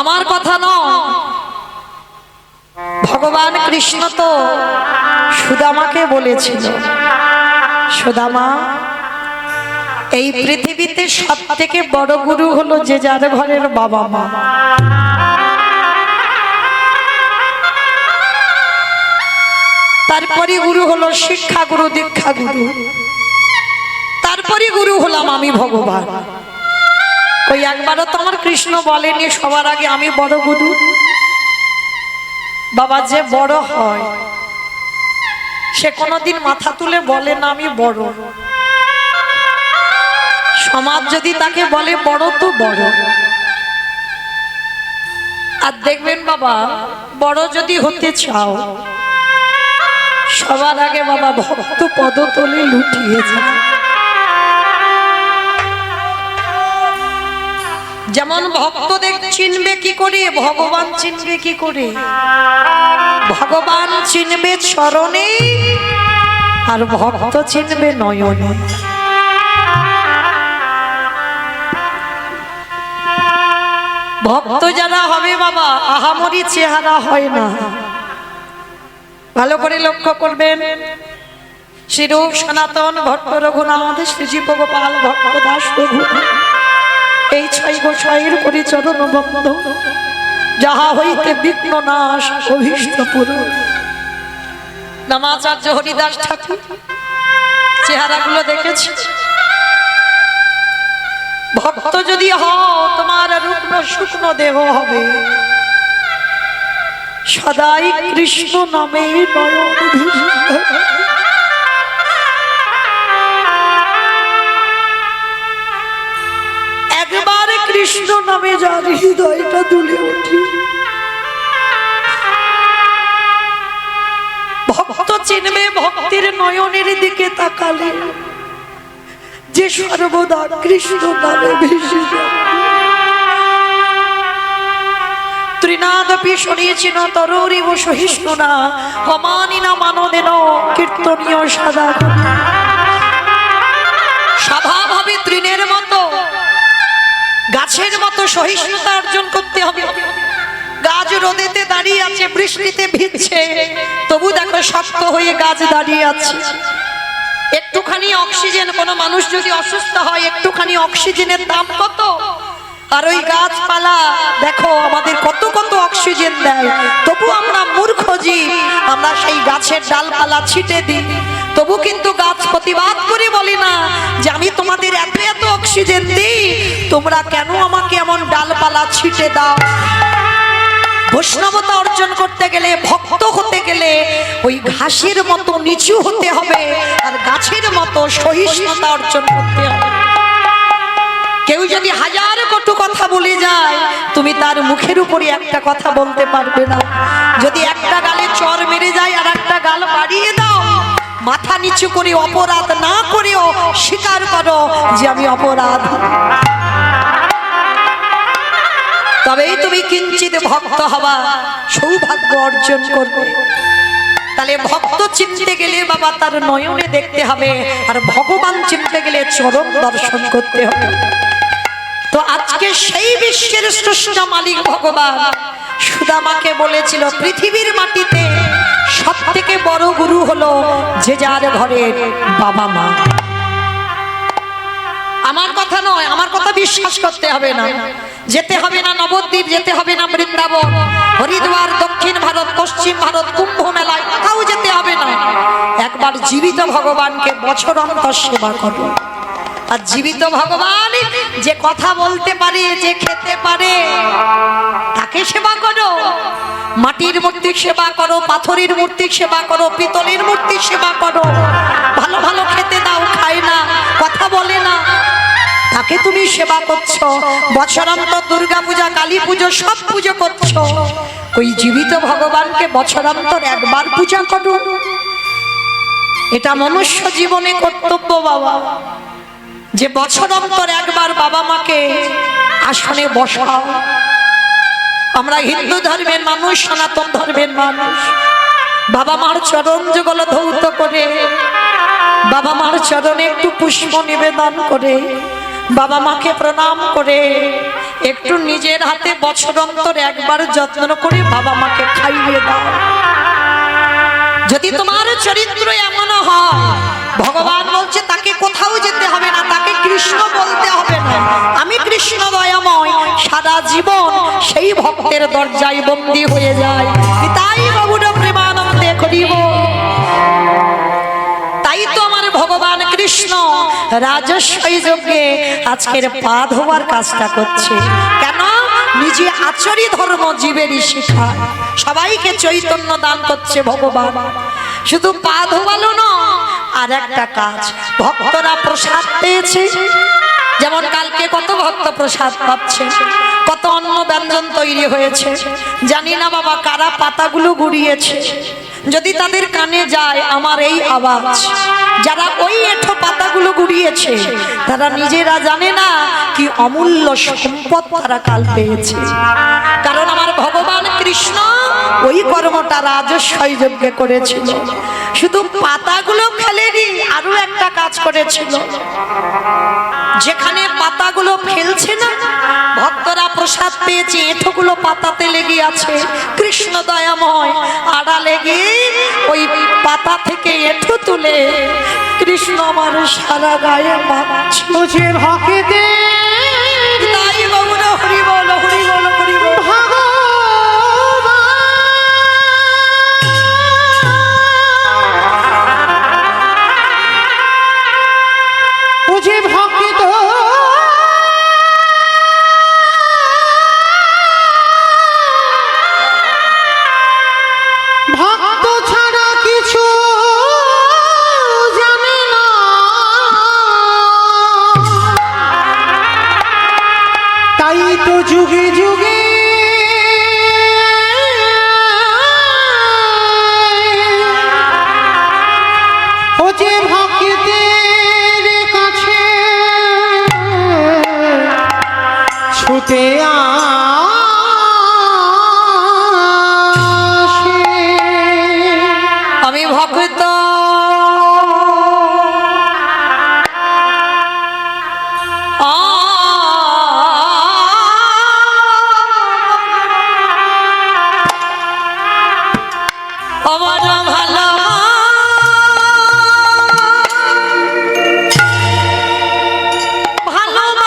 আমার কথা নয়, ভগবান কৃষ্ণ তো সুদামাকে বলেছিল, সুদামা এই পৃথিবীতে সব থেকে বড় গুরু হলো যে যার ঘরের বাবা মা। তারপরে গুরু হলো শিক্ষা গুরু, দীক্ষা গুরু, তারপরে গুরু হলাম আমি ভগবান। ওই একবারও তো আমার কৃষ্ণ বলেনি সবার আগে আমি বড় গুরু? বাবা যে বড় হয় সে কোনোদিন মাথা তুলে বলে না আমি বড়। সমাজ যদি তাকে বলে বড় তো বড়। আর দেখবেন বাবা, বড় যদি হতে চাও সবার আগে বাবা ভক্ত পদতলে লুটিয়ে যায়। যেমন ভক্তদের চিনবে কি করে, ভগবান চিনবে কি করে? ভগবান চিনবে চরণে আর ভক্ত চিনবে নয়নে। ভক্ত যারা হবে বাবা আহামরি চেহারা হয় না। ভালো করে লক্ষ্য করবেন, শ্রীরূপ সনাতন ভট্ট রঘুনাথ শ্রীজীব গোপাল ভট্ট দাস প্রভু এই ছয় গোসাইয়ের পরিচরণ বন্ধ, যাহা হইতে বিঘ্ন নাশ অভীষ্ট পূরণ। নামাচার্য হরিদাস ঠাকুর চেহারাগুলো দেখেছি। ভক্ত যদি হও তোমার রুগ্ন শুকনো দেহ হবে, সদাই কৃষ্ণ নামে নয়ন ভিজে। একবার কৃষ্ণ নামে যার হৃদয়টা দুলে ওঠে, ভক্ত চিনবে ভক্তির নয়নের দিকে তাকালে যে সর্বদা কৃষ্ণ নামে ভেসে যায়। ত্রিনাদপি শুনিয়েছিল তরুরিব সহিষ্ণু না হমানিনা মানদেন কীর্তনীয় সাদা। স্বভাবভাবে তৃণের মতো গাছের মতো সহিষ্ণুতা অর্জন করতে হবে। গাছ রোদেতে দাঁড়িয়ে আছে, বৃষ্টিতে ভিজছে, তবু দেখো শক্ত হয়ে গাছ দাঁড়িয়ে আছে। একটুখানি অক্সিজেন, কোনো মানুষ যদি অসুস্থ হয় একটুখানি অক্সিজেনের দাম কত, আর ওই গাছপালা দেখো আমাদের কত কত অক্সিজেন দেয়, তবু আমরা মূর্খ জীব, আমরা সেই গাছের ডালপালা ছিটে দিই। তবু কিন্তু গাছ প্রতিবাদ করে বলে না যে আমি তোমাদের এত এত অক্সিজেন দিই, তোমরা কেন আমাকে এমন ডালপালা ছিটে দাও? বৈষ্ণবতা অর্জন করতে গেলে, ভক্ত হতে গেলে ওই ঘাসের মতো নিচু হতে হবে আর গাছের মতো সহিষ্ণুতা অর্জন করতে হবে। কেউ যদি হাজার কটু কথা বলে যায় তুমি তার মুখের উপরে একটা কথা বলতে পারবে না। যদি একটা গালে চর মেরে যায় আর একটা গাল বাড়িয়ে দাও, মাথা নিচু করে অপরাধ না করেও স্বীকার করো যে আমি অপরাধ, তবেই তুমি কিঞ্চিত ভক্ত হবা, সৌভাগ্য অর্জন করবে। তাহলে ভক্ত চিনতে গেলে বাবা তার নয়নে দেখতে হবে, আর ভগবান চিনতে গেলে চরণ দর্শন করতে হবে। তো আজকে সেই বিশ্বের স্রষ্টা মালিক ভগবান সুদামাকে বলেছিল পৃথিবীর মাটিতে সব থেকে বড় গুরু হলো যে যার ঘরের বাবা মা। আমার কথা নয়, আমার কথা বিশ্বাস করতে হবে না। যেতে হবে না নবদ্বীপ, যেতে হবে না বৃন্দাবন, হরিদ্বার, দক্ষিণ ভারত, পশ্চিম ভারত, কুম্ভ মেলায় কোথাও যেতে হবে না। একবার জীবিত ভগবানকে বছর অন্তর সেবা করো। আর জীবিত ভগবান যে কথা বলতে পারে, যে খেতে পারে, তাকে সেবা করো। মাটির মূর্তি সেবা করো, পাথরের মূর্তি সেবা করো, পিতলের মূর্তি সেবা করো, ভালো ভালো খেতে দাও, খায় না, কথা বলে না, তাকে তুমি সেবা করছো। বছরান্তর দুর্গা পূজা, কালী পুজো সব পুজো করছো, ওই জীবিত ভগবানকে বছরান্তর একবার পূজা করো। এটা মনুষ্য জীবনে কর্তব্য বাবা, যে বছরান্তর একবার বাবা মাকে আসনে বসাও। আমরা হিন্দু ধর্মের মানুষ, সনাতন ধর্মের মানুষ, বাবা মার চরণ যুগল ধৌত করে, বাবা মার চরণে একটু পুষ্প নিবেদন করে, বাবা মাকে প্রণাম করে একটু নিজের হাতে বছর অন্তর একবার যত্ন করে বাবা মাকে খাইয়ে দাও। যদি তোমার চরিত্র এমন হয়, ভগবান বলছে তাকে কোথাও যেতে হবে না, তাকে কৃষ্ণ বলতে হবে না, আমি কৃষ্ণ দয়াময়, সারা জীবন সেই ভক্তের দরজায় বন্দী হয়ে যায়। তাই বাবুর প্রেমানন্দে করিব। তাই তো আমার ভগবান কৃষ্ণ রাজস্বই যজ্ঞে আজকের পা ধোয়ার কাজটা করছে। কেন? নিজে আচরি ধর্ম জীবেরই শিখায়, সবাইকে চৈতন্য দান করছে ভগবান। শুধু পা ধোয়ালো না, আর একটা কাজ, ভক্তরা প্রসাদ পেয়েছে। যেমন কালকে কত ভক্ত প্রসাদ পাচ্ছে, কত অন্ন ব্যঞ্জন তৈরি হয়েছে। জানি না বাবা কারা পাতাগুলো গুড়িয়েছে, যদি তাদের কানে যায় আমার এই আওয়াজ, যারা ওই এঁঠো পাতাগুলো গুড়িয়েছে তারা নিজেরা জানে না কি অমূল্য সম্পদ তারা কাল পেয়েছে। কারণ আমার ভগবান কৃষ্ণ ওই কর্মটা রাজস্বই যজ্ঞে করেছিল। শুধু পাতাগুলো ফেলেনি, আরো একটা কাজ করেছিল। যেখানে পাতাগুলো ফেলছে না, ভক্তরা প্রসাদ পেয়েছে, এঁঠোগুলো পাতাতে লেগে আছে, কৃষ্ণ দয়াময় আড়ালে গিয়ে ওই পাতা থেকে এঁঠো তুলে কৃষ্ণ আমার সারা গায়ে মাখছে। ভক্তে তাই বাবুরা হরি বল, হরি বল, হরি বল। বুঝে ভক্ত ভক্ত ছাড়া কিছু জানে না, তাই তো যুগে যুগে ও যে ভক্তের কাছে ছুটে আসে। আমি ভক্ত আমার ভালো ভালো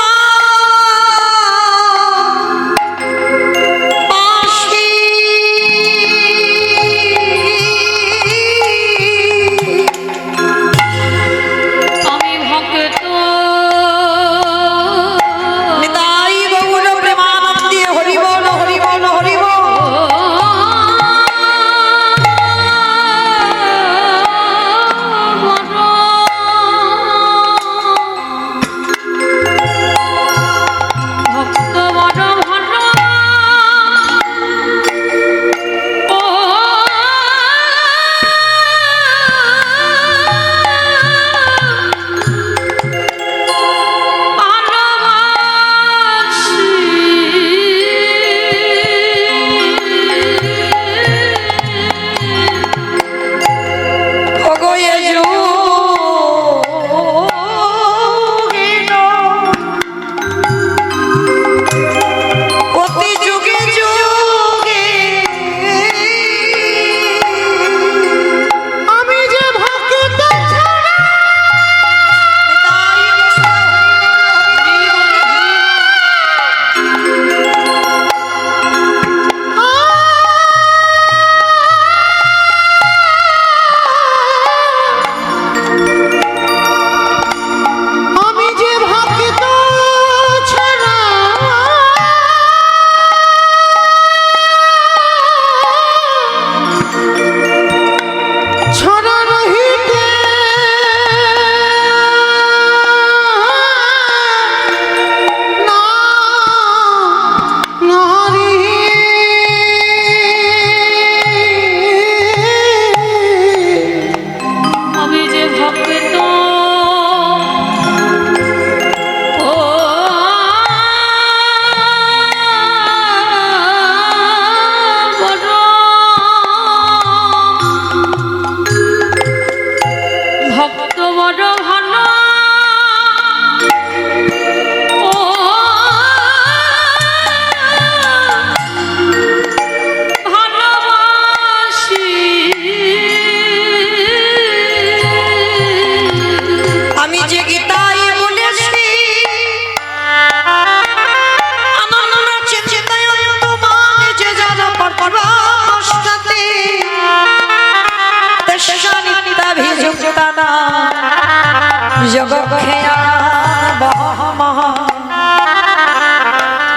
জগক্ষেয়া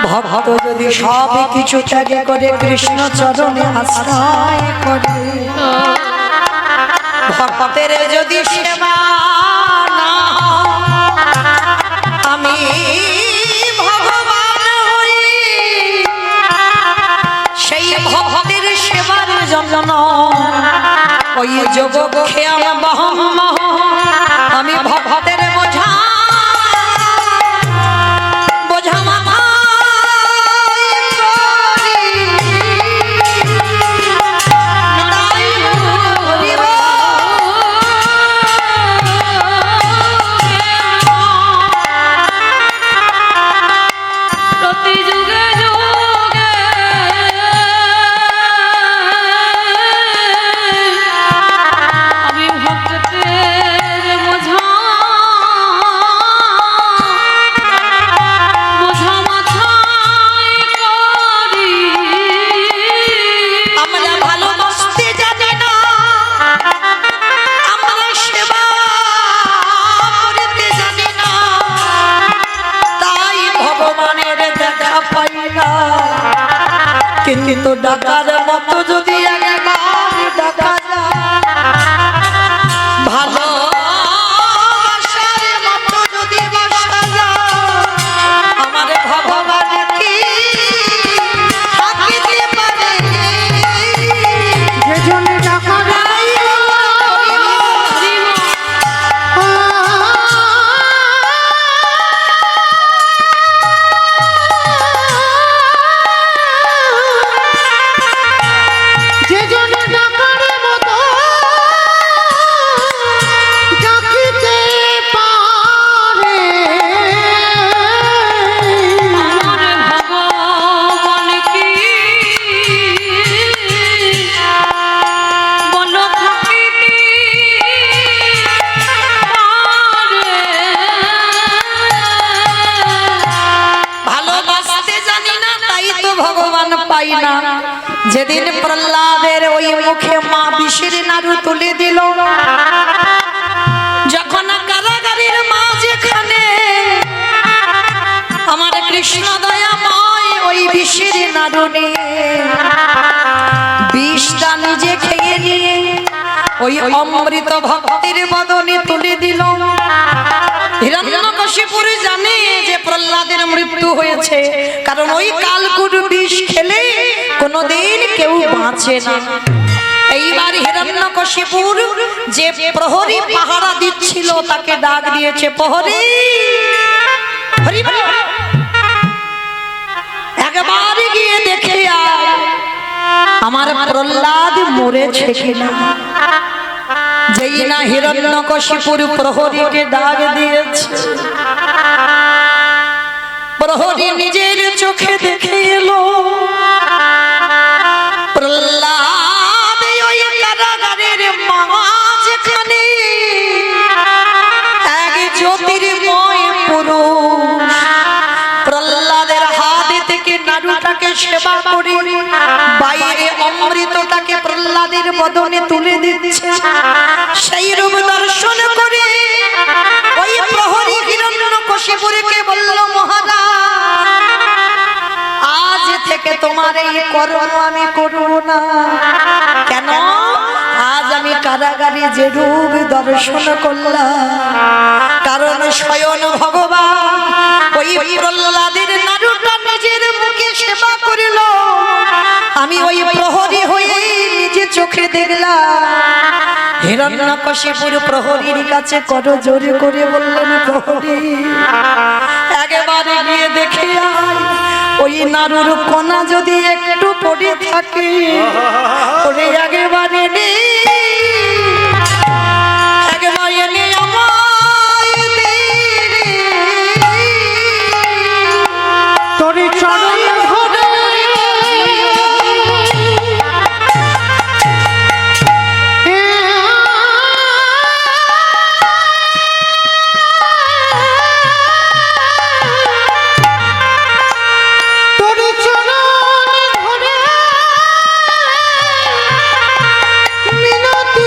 ভক্ত যদি সব কিছু ত্যাগ করে কৃষ্ণ চরণে আশ্রয় করে, ভক্তের যদি সেবা না আমি ভগবান হই, সেই ভক্তের সেবার জন্য ওই জগক্ষেয়া আমি ভক্তের বোঝা বোঝা মাথায় করি। প্রতি যুগে যুগে আমি ভক্তের বোঝা বোঝা মাথায় করি। আমরা ভালোবাসতে জানি না, আমরা সেবা করতে জানি না, তাই ভগবানের দেখা পাই না। কিন্তু ডাকার মতো যদি একবার ডাকা যায়, ভালোবাসার মতো যদি বাসা যায়, আমার ভগবান কি থাকিতে পারে? যে জন্য ডাকা নাই যে জন্য ডাকার মতো ডাকিতে পারে। আমার ভগবান কি বল থাকিতে পারে? ভালোবাসতে জানি না, তাই তো ভগবান পাই না। যেদিন প্রহ্লাদের ওই মুখে মা বিষের নাড়ু তুলে দিল, যখন কারাগারের মা যেখানে আমার কৃষ্ণ দয়াময় ওই বিষের নাড়ু নিয়ে বিষটা নিজে খেয়ে নিয়ে ওই অমৃত ভক্তের বদনে তুলে দিল। হিরণ্যকশিপুর জানে যে প্রহ্লাদের মৃত্যু হয়েছে, কারণ ওই কালকুট বিষ খেলে কোনোদিন কেউ বাঁচে না। এইবার হিরণ্যকশিপুর যে প্রহরী পাহারা দিচ্ছিল তাকে ডাক দিয়েছে, প্রহরী হরি বল, একবার গিয়ে দেখে আয় আমার প্রহ্লাদ মরেছে কিনা। যেই না হিরণ্যকশিপুর প্রহরীকে ডাক দিয়েছে, প্রহরী নিজের চোখে দেখে এলো প্রহ্লাদ ওই কারাগারের মাঝখানে এক জ্যোতির্ময় পুরুষ প্রহ্লাদের হাত থেকে নাড়ুটাকে সেবা করে বাইরে অমৃতটাকে প্রহ্লাদের বদনে তুলে দিচ্ছে। সেই রূপ দর্শন করে ওই প্রহরী হিরণ্যকশিপুরকে বলল, মহারাজ আজ থেকে তোমার এই কর্ম আমি করব না। কেন? আজ আমি কারাগারে যে রূপ দর্শন করলাম, কারণ স্বয়ং ভগবান ওই প্রহ্লাদের নাড়ুটা নিজের মুখে সেবা করিল। আমি ওই প্রহরী হয়ে নিজে চোখে দেখলাম। হিরণ্যকশিপুর প্রহরীর কাছে করজোড়ে করে বললেন, প্রহরী একেবারে গিয়ে দেখে আয় ওই নাড়ুর কোনা যদি একটু পড়ে থাকে, ওরে একেবারে নে, একেবারে নে আমায় দে রে। তোর চরণ ধরে মিনতি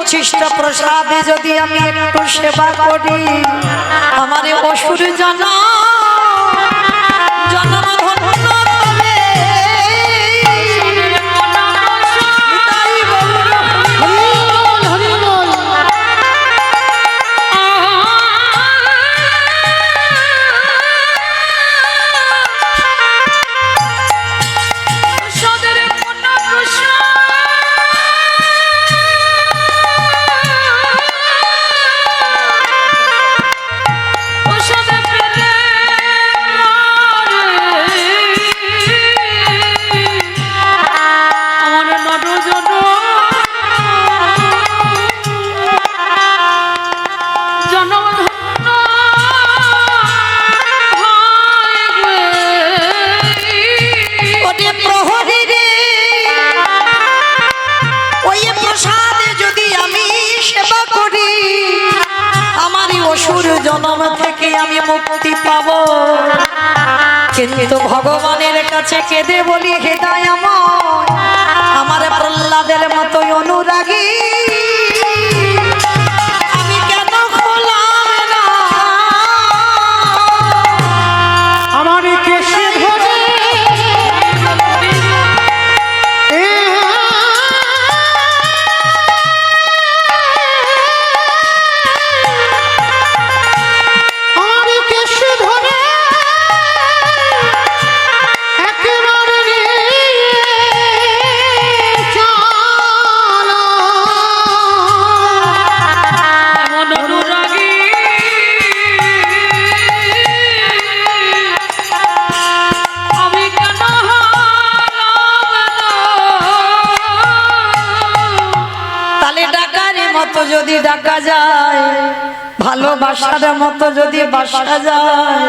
উচ্ছিষ্ট প্রসাদে যদি আমি একটু সেবা করি, আমার অসুর জনম জনম ধন্য হবে। তাই বলল, হরি বল, হরি বল। ওরে প্রহরী রে, ওই প্রসাদে যদি আমি সেবা করি, আমারই অসুর জনম থেকে আমি মুক্তি পাব। কিন্তু ভগবানের কাছে কেঁদে বলি, হে দয়াময়, আমার প্রহ্লাদের মতোই অনুরাগী আমি কেন খোলাম না? আমার কেশে ধরে আমার কেশে ধরে একেবারে চলো। তালে ডাকার মতো যদি ডাকা যায়, ভালোবাসার মতো যদি বাসা যায়,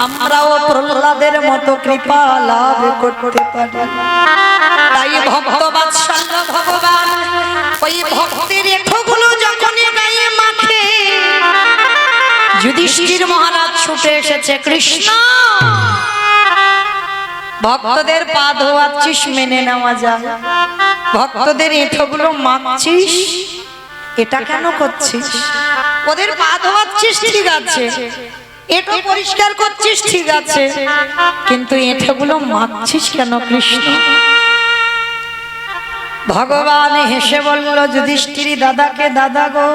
আমরাও প্রহ্লাদের মতো কৃপা লাভ করতে পারি। তাই ভক্ত বাৎসল্য ভগবান ওই ভক্তের রেখাগুলো যখন গায়ে মাখে, যুধিষ্ঠির মহারাজ ছুটে এসেছে, কৃষ্ণ ভক্তদের পা ধোয়াচ্ছিস মেনে নেওয়া যায়, ভক্তদের এঁঠোগুলো মাখছিস, এটা কেন করছিস? ওদের পা ধোয়াচ্ছিস ঠিক আছে, এঁঠো পরিষ্কার করছিস ঠিক আছে, কিন্তু এঁঠোগুলো মাখছিস কেন কৃষ্ণ? ভগবান হেসে বলল, যুধিষ্ঠির দাদাকে, দাদা গো,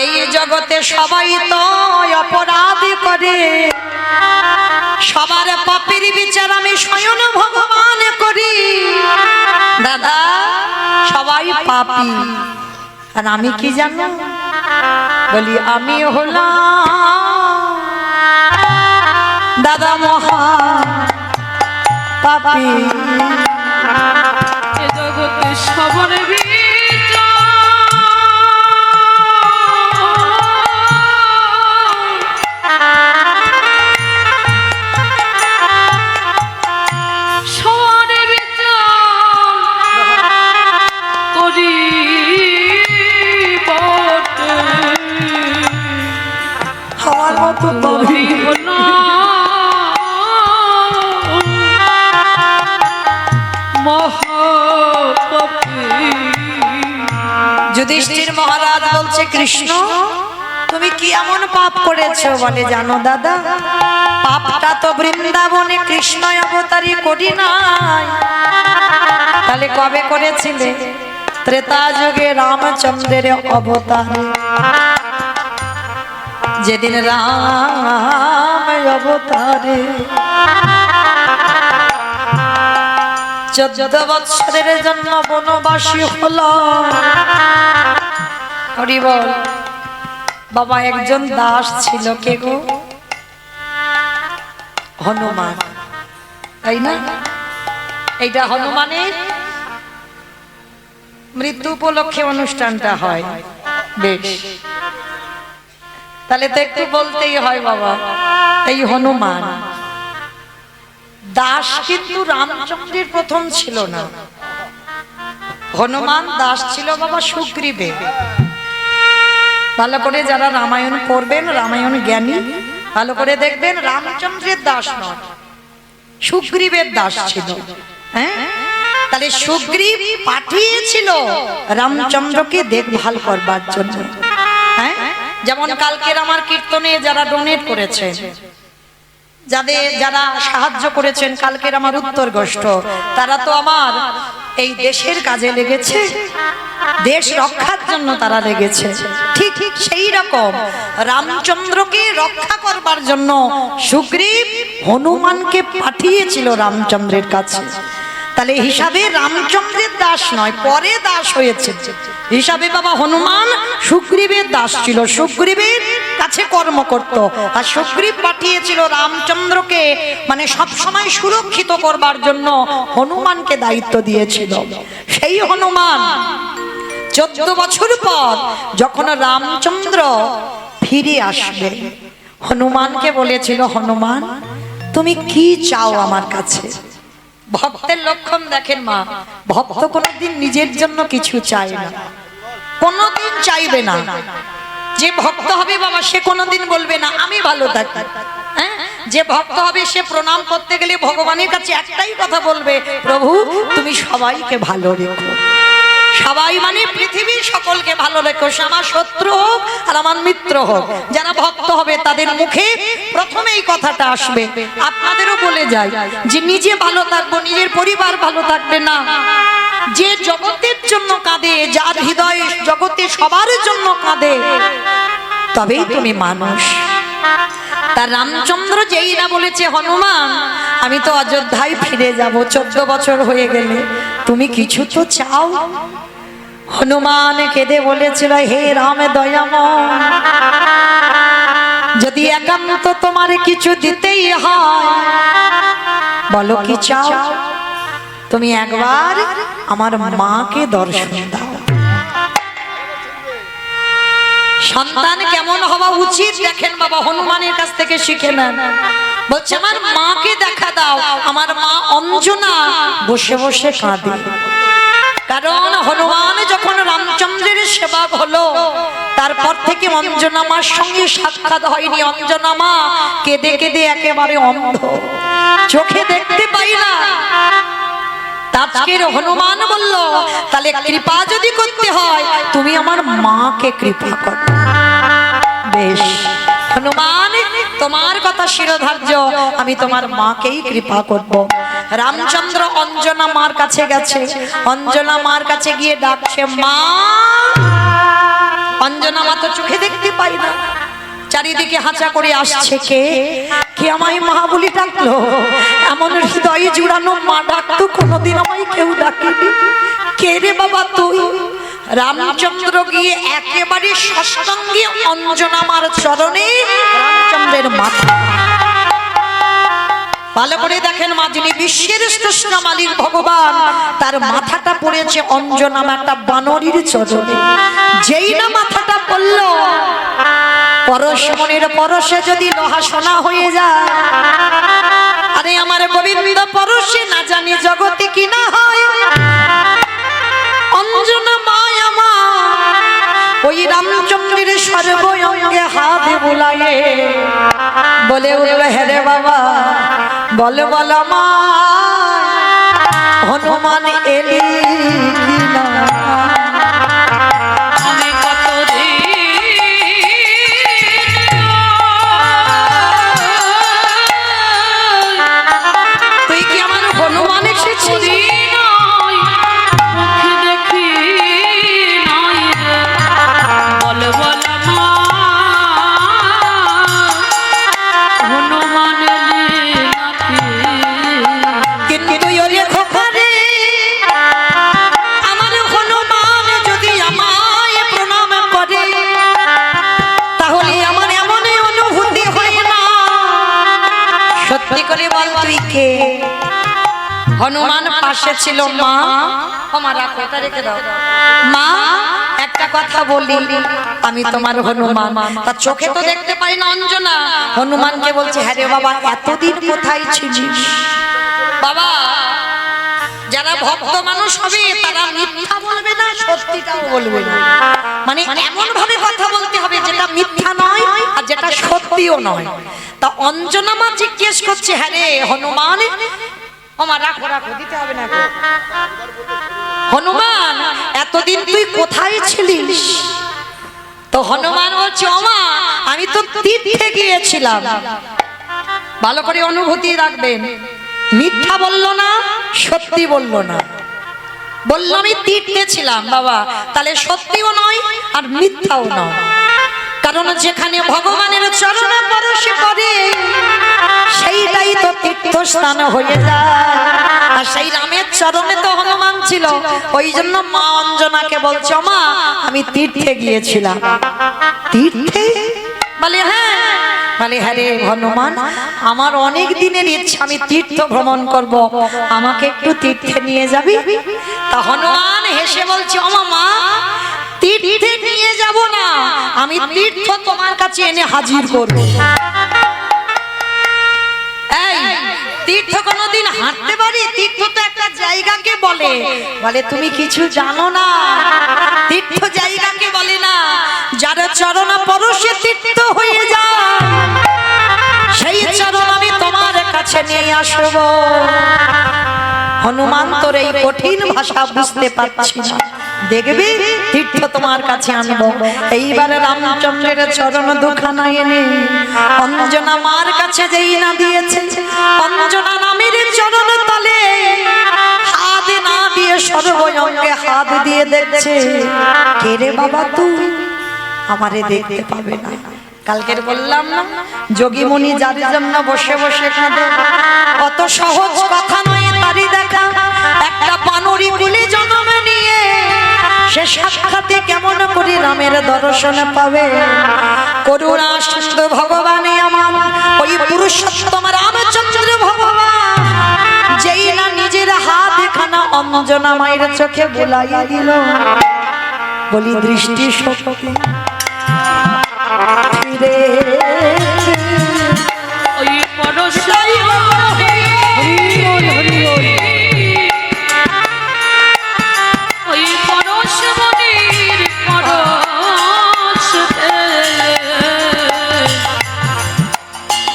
এই জগতে সবাই তো অপরাধ করে, সবার পাপের বিচার আমি স্বয়ং ভগবান করি। দাদা সবাই পাপী, আর আমি কি জানো? বলি আমি হলাম দাদা মহা পাপী। জগতে সবার আমার মতো পাপী যুধিষ্ঠির মহারাজ বলছে, কৃষ্ণ তুমি কি এমন পাপ করেছো? বলে, জানো দাদা, পাপটা তো বৃন্দাবনে কৃষ্ণ অবতারই করি নাই। তাহলে কবে করেছিলে? ত্রেতা যুগে রামচন্দ্রের অবতারে, যেদিন রাম অবতারে 14 বৎসরের জন্য বনবাসী হলো। হরি বল। বাবা, একজন দাস ছিল, কে গো? হনুমান, তাই না? এইটা হনুমানের মৃত্যু উপলক্ষে অনুষ্ঠানটা হয়। বেশ, তাহলে তো একটু বলতেই হয় বাবা। এই হনুমান দাস কিন্তু রামচন্দ্রের প্রথম ছিল না, হনুমান দাস ছিল বাবা সুগ্রীবের। ভালো করে যারা রামায়ণ পড়বেন, রামায়ণ জ্ঞানী, ভালো করে দেখবেন, রামচন্দ্রের দাস নয়, সুগ্রীবের দাস ছিল। হ্যাঁ, তাহলে সুগ্রীব পাঠিয়েছিল রামচন্দ্রকে দেখভাল করবার জন্য। হ্যাঁ, যেমন কালকের আমার কীর্তনে যারা ডোনেট করেছে, যারা সাহায্য করেছেন কালকের আমার উত্তর গোষ্ঠ, তারা তো আমার এই দেশের কাজে লেগেছে, দেশ রক্ষার জন্য তারা লেগেছে। ঠিক ঠিক সেই রকম রামচন্দ্রকে রক্ষা করবার জন্য সুগ্রীব হনুমানকে পাঠিয়েছিল রামচন্দ্রের কাছে। তাহলে হিসাবে রামচন্দ্রের দাস নয়, পরে দাস হয়েছে হিসাবে বাবা হনুমান সুগ্রীবের দাস ছিল, সুগ্রীবের কাছে কর্ম করত। আর সুগ্রীব পাঠিয়েছিল রামচন্দ্রকে মানে সব সময় সুরক্ষিত করবার জন্য হনুমানকে দায়িত্ব দিয়েছিল। সেই হনুমান 14 বছর পর যখন রামচন্দ্র ফিরে আসবে, হনুমানকে বলেছিল, হনুমান তুমি কি চাও আমার কাছে? ভক্তের লক্ষণ দেখেন মা, ভক্ত কোনোদিন নিজের জন্য কিছু চায় না, কোনোদিন চাইবে না। যে ভক্ত হবে বাবা সে কোনোদিন বলবে না আমি ভালো থাকি। হ্যাঁ, যে ভক্ত হবে সে প্রণাম করতে গেলে ভগবানের কাছে একটাই কথা বলবে, প্রভু তুমি সবাইকে ভালো রেখো। সবাই মানে পৃথিবীর সকলকে ভালো রেখো, সে আমার শত্রু হোক আর আমার মিত্র হোক। যারা ভক্ত হবে তাদের মুখে প্রথমে এই কথাটা আসবে। আপনাদেরও বলে যায় যে নিজে ভালো থাকবো, নিজের পরিবার ভালো থাকবে না। যে জগতের জন্য কাঁদে, যার হৃদয় জগতে সবার জন্য কাঁদে, তবেই তুমি মানুষ। তার রামচন্দ্র যেই না বলেছে, হনুমান আমি তো অযোধ্যায় ফিরে যাব, 14 বছর হয়ে গেলে তুমি কিছু তো চাও। হনুমান কেঁদে বলেছিল, হে রাম দয়াময়, যদি একান্ত তোমার কিছু দিতেই হয় বলো কি চাও? তুমি একবার আমার মাকে দর্শন দাও। সন্তান কেমন হওয়া উচিত দেখেন বাবা, হনুমানের কাছ থেকে শিখে নেন। বলছে আমার মাকে দেখা দাও। আমার মা অঞ্জনা বসে বসে কাঁদে, কারণ হনুমান যখন রামচন্দ্রের সেবক হলো তারপর থেকে অঞ্জনা মার সঙ্গে সাক্ষাৎ হয়নি। অঞ্জনা মা কেঁদে কেঁদে একেবারে অন্ধ, চোখে দেখতে পাই না। আজকের হনুমান বলল, তাহলে কৃপা যদি করতে হয় তুমি আমার মাকে কৃপা করো। বেশ হনুমান, তোমার কথা শিরোধার্য, আমি তোমার মাকেই কৃপা করব। রামচন্দ্র অঞ্জনা মার কাছে গেছে, অঞ্জনা মার কাছে গিয়ে ডাকছে মা। অঞ্জনা মা তো চোখে দেখতে পাই না, চারিদিকে হাঁচা করে আসছে, কে কে আমায় মা বলি ডাকলো? এমন হৃদয়ে জুড়ানো মা ডাকতো কোনোদিন আমায় কেউ ডাকেনি। কে রে বাবা তুই? রামচন্দ্র গিয়ে একেবারে সষ্টঙ্গে অঞ্জনা মার চরণে রামচন্দ্রের মাথা। ভালো করে দেখেন মা, যিনি বিশ্বের শ্রেষ্ঠ মালিক ভগবান, তার মাথাটা পড়েছে অঞ্জনা একটা বানরীর চরণে। যেই না মাথাটা পড়লো, পরশ মনের পরশে যদি লোহা সোনা হয়ে যায়, আরে আমার গোবিন্দ পরশে না জানি জগতে কি না হয়। অঞ্জনা মায়া মা ওই রামচন্দ্রের সর্বঙ্গে হাত বুলায়ে বলে উঠল, হেরে বাবা বল বল মা, হনুমান এলি কিনা? হনুমান পাশে ছিল। মা আমার কথা রেখে দাও মা, একটা কথা বলি, আমি তোমার হনুমান। তার চোখে তো দেখতে পাই না অঞ্জনা। হনুমানকে বলছে, হ্যাঁ রে বাবা এতদিন কোথায় ছিলিস? বাবা যারা ভক্ত মানুষ হবে তারা মিথ্যা বলবে না, সত্যিটাও বলবে না। মানে এমন ভাবে কথা বলতে হবে যেটা মিথ্যা নয় আর যেটা সত্যিও নয়। তা অঞ্জনা মা জিজ্ঞেস করছে, হ্যাঁ রে হনুমান, আমার রাখো রাখো, দিতে হবে না এখন। হনুমান এতদিন তুই কোথায় ছিলিস? তো হনুমান বলছে ওমা আমি তো তীর্থে গিয়েছিলাম। ভালো করে অনুভূতি রাখবেন, মিথ্যা বললো না, সত্যি বললো না, বললো আমি তীর্থে ছিলাম। বাবা তাহলে সত্যিও নয় আর মিথ্যাও নয়, কারণ যেখানে ভগবানের চরণে পরশে পড়ে সেইটাই তো তীর্থস্থান হয়ে যায়। আর সেই রামের চরণে তো হনুমান ছিল, ওই জন্য মা অঞ্জনাকে বলছো মা আমি তীর্থে গিয়েছিলাম। তীর্থে? বলে হ্যাঁ। বলে হ্যাঁ রে হনুমান, আমার অনেক দিনের ইচ্ছা আমি তীর্থ ভ্রমণ করব, আমাকে একটু তীর্থে নিয়ে যাবি? তা হনুমান হেসে বলছে ওমা মা তীর্থে নিয়ে যাব না, আমি তীর্থ তোমার কাছে এনে হাজির করব। এই তীর্থ কোনোদিন হাঁটতে পারি? তীর্থ তো একটা জায়গাকে বলে। বলে তুমি কিছু জানো না, তীর্থ জায়গাকে বলে না, যার চরণ পরশে তীর্থ হয়ে যায় সেই চরণ আমি তোমার কাছে নিয়ে আসব। হনুমান তোর এই কঠিন ভাষা বুঝতে পারছি না, দেখবি তীর্থ তোমার কাছে আনবো। এইবারে রামচন্দ্রের চরণ দুখানা এনে অঞ্জনা মার কাছে যেই না দিয়েছে, অঞ্জনা নামের চরণ তলে হাত না দিয়ে সর্বঙ্গে হাত দিয়ে দেখছে কে রে বাবা তুই, আমারে দেখতে পাবে না। কালকের বললাম না যোগী মুনি যার জন্য বসে বসে কাঁদে, অত সহজ কথা নয় তারই দেখা। একটা বানরি কুলে জন্ম নিয়ে সে সাক্ষাতে কেমন করে রামের দর্শন পাবে? করুণা সিন্ধু ভগবানে আমার ওই পুরুষোত্তম রামচন্দ্র ভগবান যেই না নিজের হাত খানা অঞ্জনা মায়ের চোখে বুলাইয়া দিল। বলি দৃষ্টি শক্তি ফিরে ওই পরশাই ওই পরশ মনির পরশ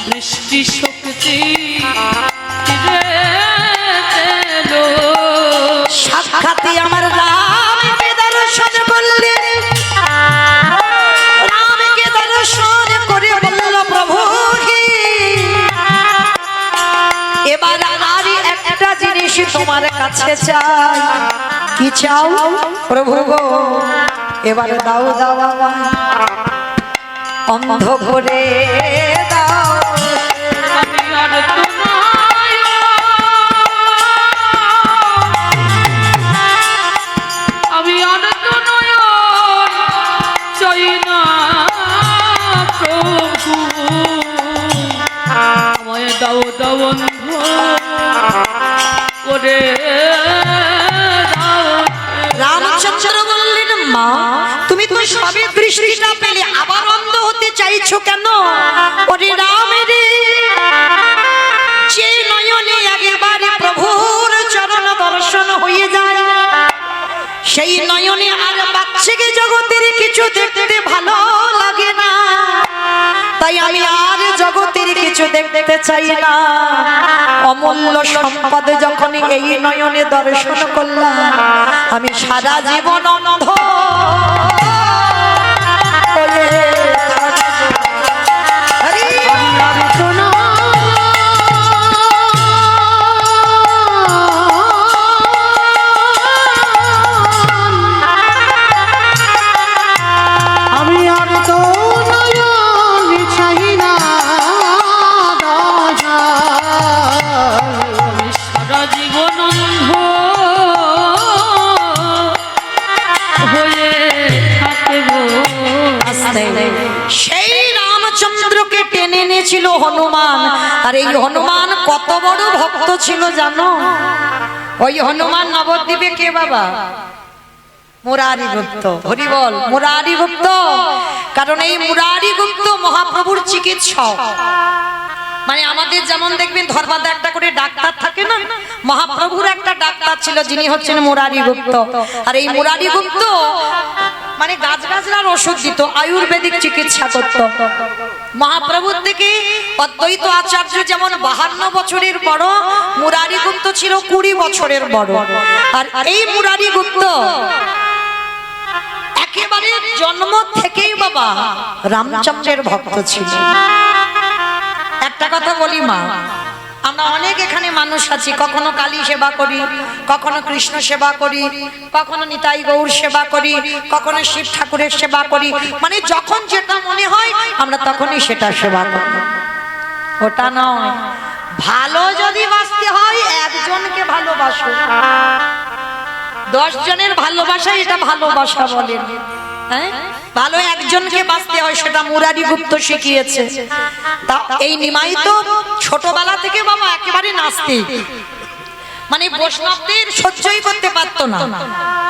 দৃষ্টি শক্তি সাক্ষাৎ আমার রামকে দর্শন করলে, রামকে দর্শন করে বলল প্রভু এবার আর একটা জিনিস তোমার কাছে চাই। কি চাও প্রভু গো? এবার দাও দাও অন্ধ ভরে দাও। আমি আর তোমায় আমি আর তোমায় চাই না প্রভু, আমায় দাও দাও অন্ধ করে দাও। রামচন্দ্র বললেন মা তুমি তো সবে দৃষ্টিটা পেলে আবার অন্ধ হতে চাইছো কেন? ওরে রাম রে, যে নয়নে একেবারে প্রভুর চরণ দর্শন হয়ে যায় সেই নয়নে আর বাচ্চাকে জগতের কিছু দেখতে ভালো লাগে না। তাই আমি আর জগতের কিছু দেখতে চাই না। অমূল্য সম্পদ যখন এই নয়নে দর্শন করলাম, আমি সারা জীবন অন্ধ হয়ে আমি আর তো নয়ন চাই না দয়াল। আমি সারা জীবন অন্ধ হয়ে থাকব। সেই রামচন্দ্রকে টেনে এনেছিল হনুমান। আর এই হনুমান কত বড় ভক্ত ছিল জানো? ওই হনুমান নবদ্বীপে কে বাবা? মুরারি গুপ্ত। হরি বল মুরারি গুপ্ত। কারণ এই মুরারি গুপ্ত মহাপ্রভুর চিকিৎসক। মানে আমাদের যেমন দেখবেন ধর্মাদা একটা করে ডাক্তার থাকে না, মহাপ্রভুর একটা ডাক্তার ছিল যিনি হচ্ছেন মুরারি গুপ্ত। আর এই মুরারি গুপ্ত মানে গাছগাছরার ওষুধ দিত, আয়ুর্বেদিক চিকিৎসা করত। মহাপ্রভুর থেকে অদ্বৈত আচার্য যেমন 52 বছরের বড়, মুরারি গুপ্ত ছিল 20 বছরের বড়। আর এই মুরারি গুপ্ত একেবারে জন্ম থেকেই বাবা রামচন্দ্রের ভক্ত ছিল। একটা কথা বলি মা, আমরা অনেক এখানে মানুষ আছি, কখনো কালী সেবা করি, কখনো কৃষ্ণ সেবা করি, কখনো নিতাই গৌর সেবা করি, কখনো শিব ঠাকুরের সেবা করি, মানে যখন যেটা মনে হয় আমরা তখনই সেটা সেবা করি। ওটা নয়, ভালো যদি বাঁচতে হয় একজনকে ভালোবাসো, 10 জনের ভালোবাসা এটা ভালোবাসা বলেন। হ্যাঁ, ভালো একজনকে বাঁচতে হয়, সেটা মুরারি গুপ্ত শিখিয়েছে। তা এই নিমাই তো ছোটবেলা থেকে বাবা একেবারে নাস্তিক, মানে বৈষ্ণবদের সহ্যই করতে পারতো না।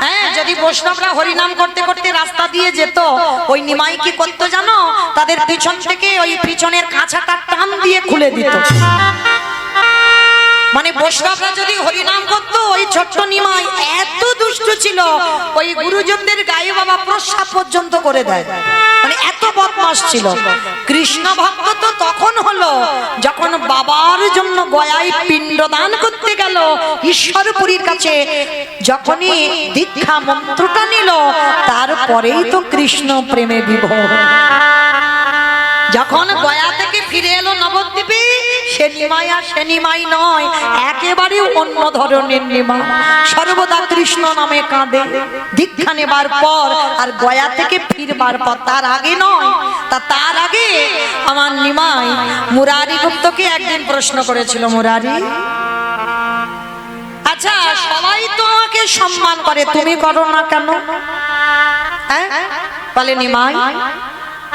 হ্যাঁ, যদি বৈষ্ণবরা হরিনাম করতে করতে রাস্তা দিয়ে যেত, ওই নিমাই কি করতো জানো, তাদের পিছন থেকে ওই পিছনের কাঁচাটা টান দিয়ে খুলে দিত। মানে বৈষ্ণবরা যদি হরিনাম করতো, ওই ছোট্ট নিমাই এত দুষ্ট ছিল, ওই গুরুজনদের গায়ে বাবা প্রস্রাব পর্যন্ত করে দেয়, মানে এত বদমাশ ছিল। কৃষ্ণ ভক্ত তো তখন হলো যখন বাবার জন্য গয়ায় পিণ্ডদান করতে গেল ঈশ্বরপুরীর কাছে, যখনই দীক্ষা মন্ত্রটা নিল, তারপরেই তো কৃষ্ণ প্রেমে বিভোর। যখন গয়া থেকে ফিরে এলো নবদ্বীপে, সে নিমাই আর সে নিমাই নয়, একেবারে অন্য ধরনের নিমাই, সর্বদা কৃষ্ণ নামে কাঁদে দীক্ষা নেবার পর আর গয়া থেকে ফিরবার পর। তার আগে নয়, তার আগে আমার নিমাই মুরারি গুপ্তকে একদিন প্রশ্ন করেছিল, মুরারি, আচ্ছা সবাই তো আমাকে সম্মান করে, তুমি করো না কেন? হ্যাঁ, বলে নিমাই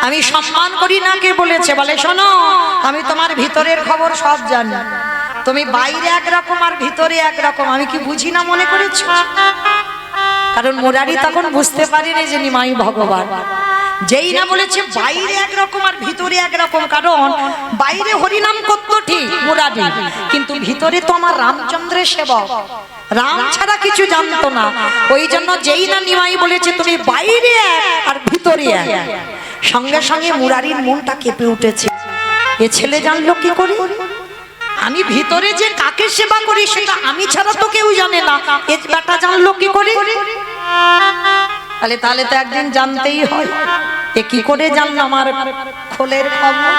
আমি সম্মান করি না, কে বলেছে? বলে শোনো, আমি তোমার ভিতরের খবর সব জানি, তুমি বাইরে একরকম আর ভিতরে একরকম, আমি কি বুঝি না মনে করেছো? কারণ মুরারি তখন বুঝতে পারেনি যে নিমাই ভগবান। যেই না বলেছে বাইরে একরকম আর ভিতরে একরকম, কারণ বাইরে হরিনাম করতো ঠিক মুরারি, কিন্তু ভিতরে তো আমার রামচন্দ্রের সেবক, রাম ছাড়া কিছু জানতো না। ওই জন্য যেই না নিমাই বলেছে তুমি বাইরে আর ভিতরে এক, সঙ্গে সঙ্গে মুরারির মনটা কেঁপে উঠেছে। এ ছেলে জানলো কি করে? আমি ভিতরে যে কাকে সেবা করি সেটা আমি ছাড়া তো কেউ জানে না, এ বেটা জানলো কি করে? তাহলে তো একদিন জানতেই হয়। এ কি করে জানলো আমার খোলের খবর?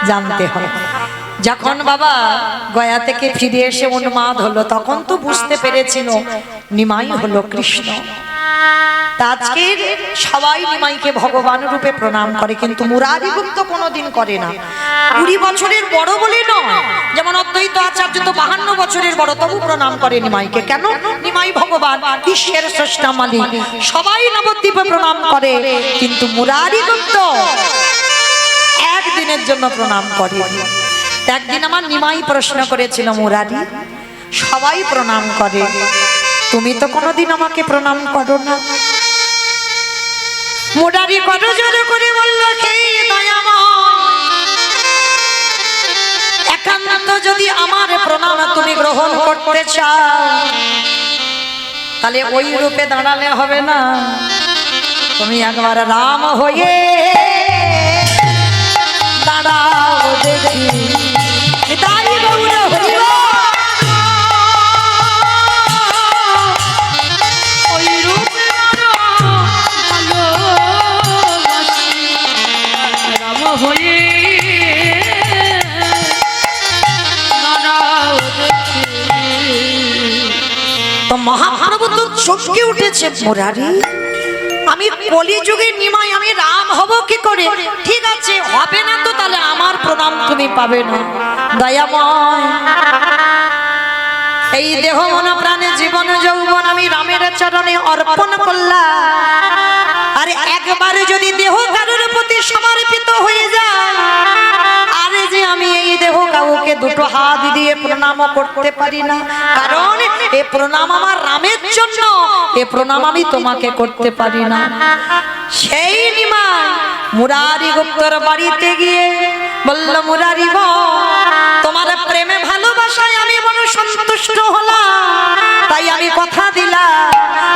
জানতে হয়। যখন বাবা গয়া থেকে ফিরে এসে উন্মাদ হলো, তখন তো বুঝতে পেরেছিল নিমাই হলো কৃষ্ণ। আজকে সবাই নিমাইকে ভগবান রূপে প্রণাম করে, কিন্তু মুরারি গুপ্ত কোনোদিন করে না। 20 বছরের বড় বলে নয়, যেমন অদ্বৈত আচার্য তো 52 বছরের বড়, তবু প্রণাম করে নিমাইকে। কেন? নিমাই ভগবান, বিশ্বের স্রষ্টা মালিক, সবাই নবদ্বীপে প্রণাম করে, কিন্তু মুরারি গুপ্ত একদিনের জন্য প্রণাম করে। একদিন আমার নিমাই প্রশ্ন করেছিল, মুরারি সবাই প্রণাম করে, তুমি তো কোনোদিন আমাকে প্রণাম করো না। মুরারি কত জোরে করে বলল, হে দয়াময়, একান্ত যদি আমার প্রণাম তুমি গ্রহণ করতে চাও, তাহলে ওই রূপে দাঁড়ালে হবে না, তুমি একবার রাম হয়ে দাঁড়াও দেখি। তাই গৌর হরিব মহাপ্রভু তো চমকে উঠেছে, মুরারি আমি কলিযুগের নিমাই, আমি রাম হব কি করে? ঠিক আছে, হবে না তো তাহলে আমার প্রণাম তুমি পাবে না। দয়াময়, এই দেহ মন প্রাণে জীবন যৌবন আমি রামের চরণে অর্পণ করলাম, আর একবার যদি দেহ কারোর প্রতি সমর্পিত হয়ে যায়, আরে যে আমি এই দেহ কাউকে দুটো হাত দিয়ে প্রণাম করতে পারি না, কারণ এ প্রণাম আমার রামের জন্য, এ প্রণাম আমি তোমাকে করতে পারি না। সেই নিমাই মুরারি গুপ্তর বাড়িতে গিয়ে বলল, মুরারি তোমার প্রেমে ভালোবাসায় আমি বড় সন্তুষ্ট হলাম, তাই আমি কথা দিলাম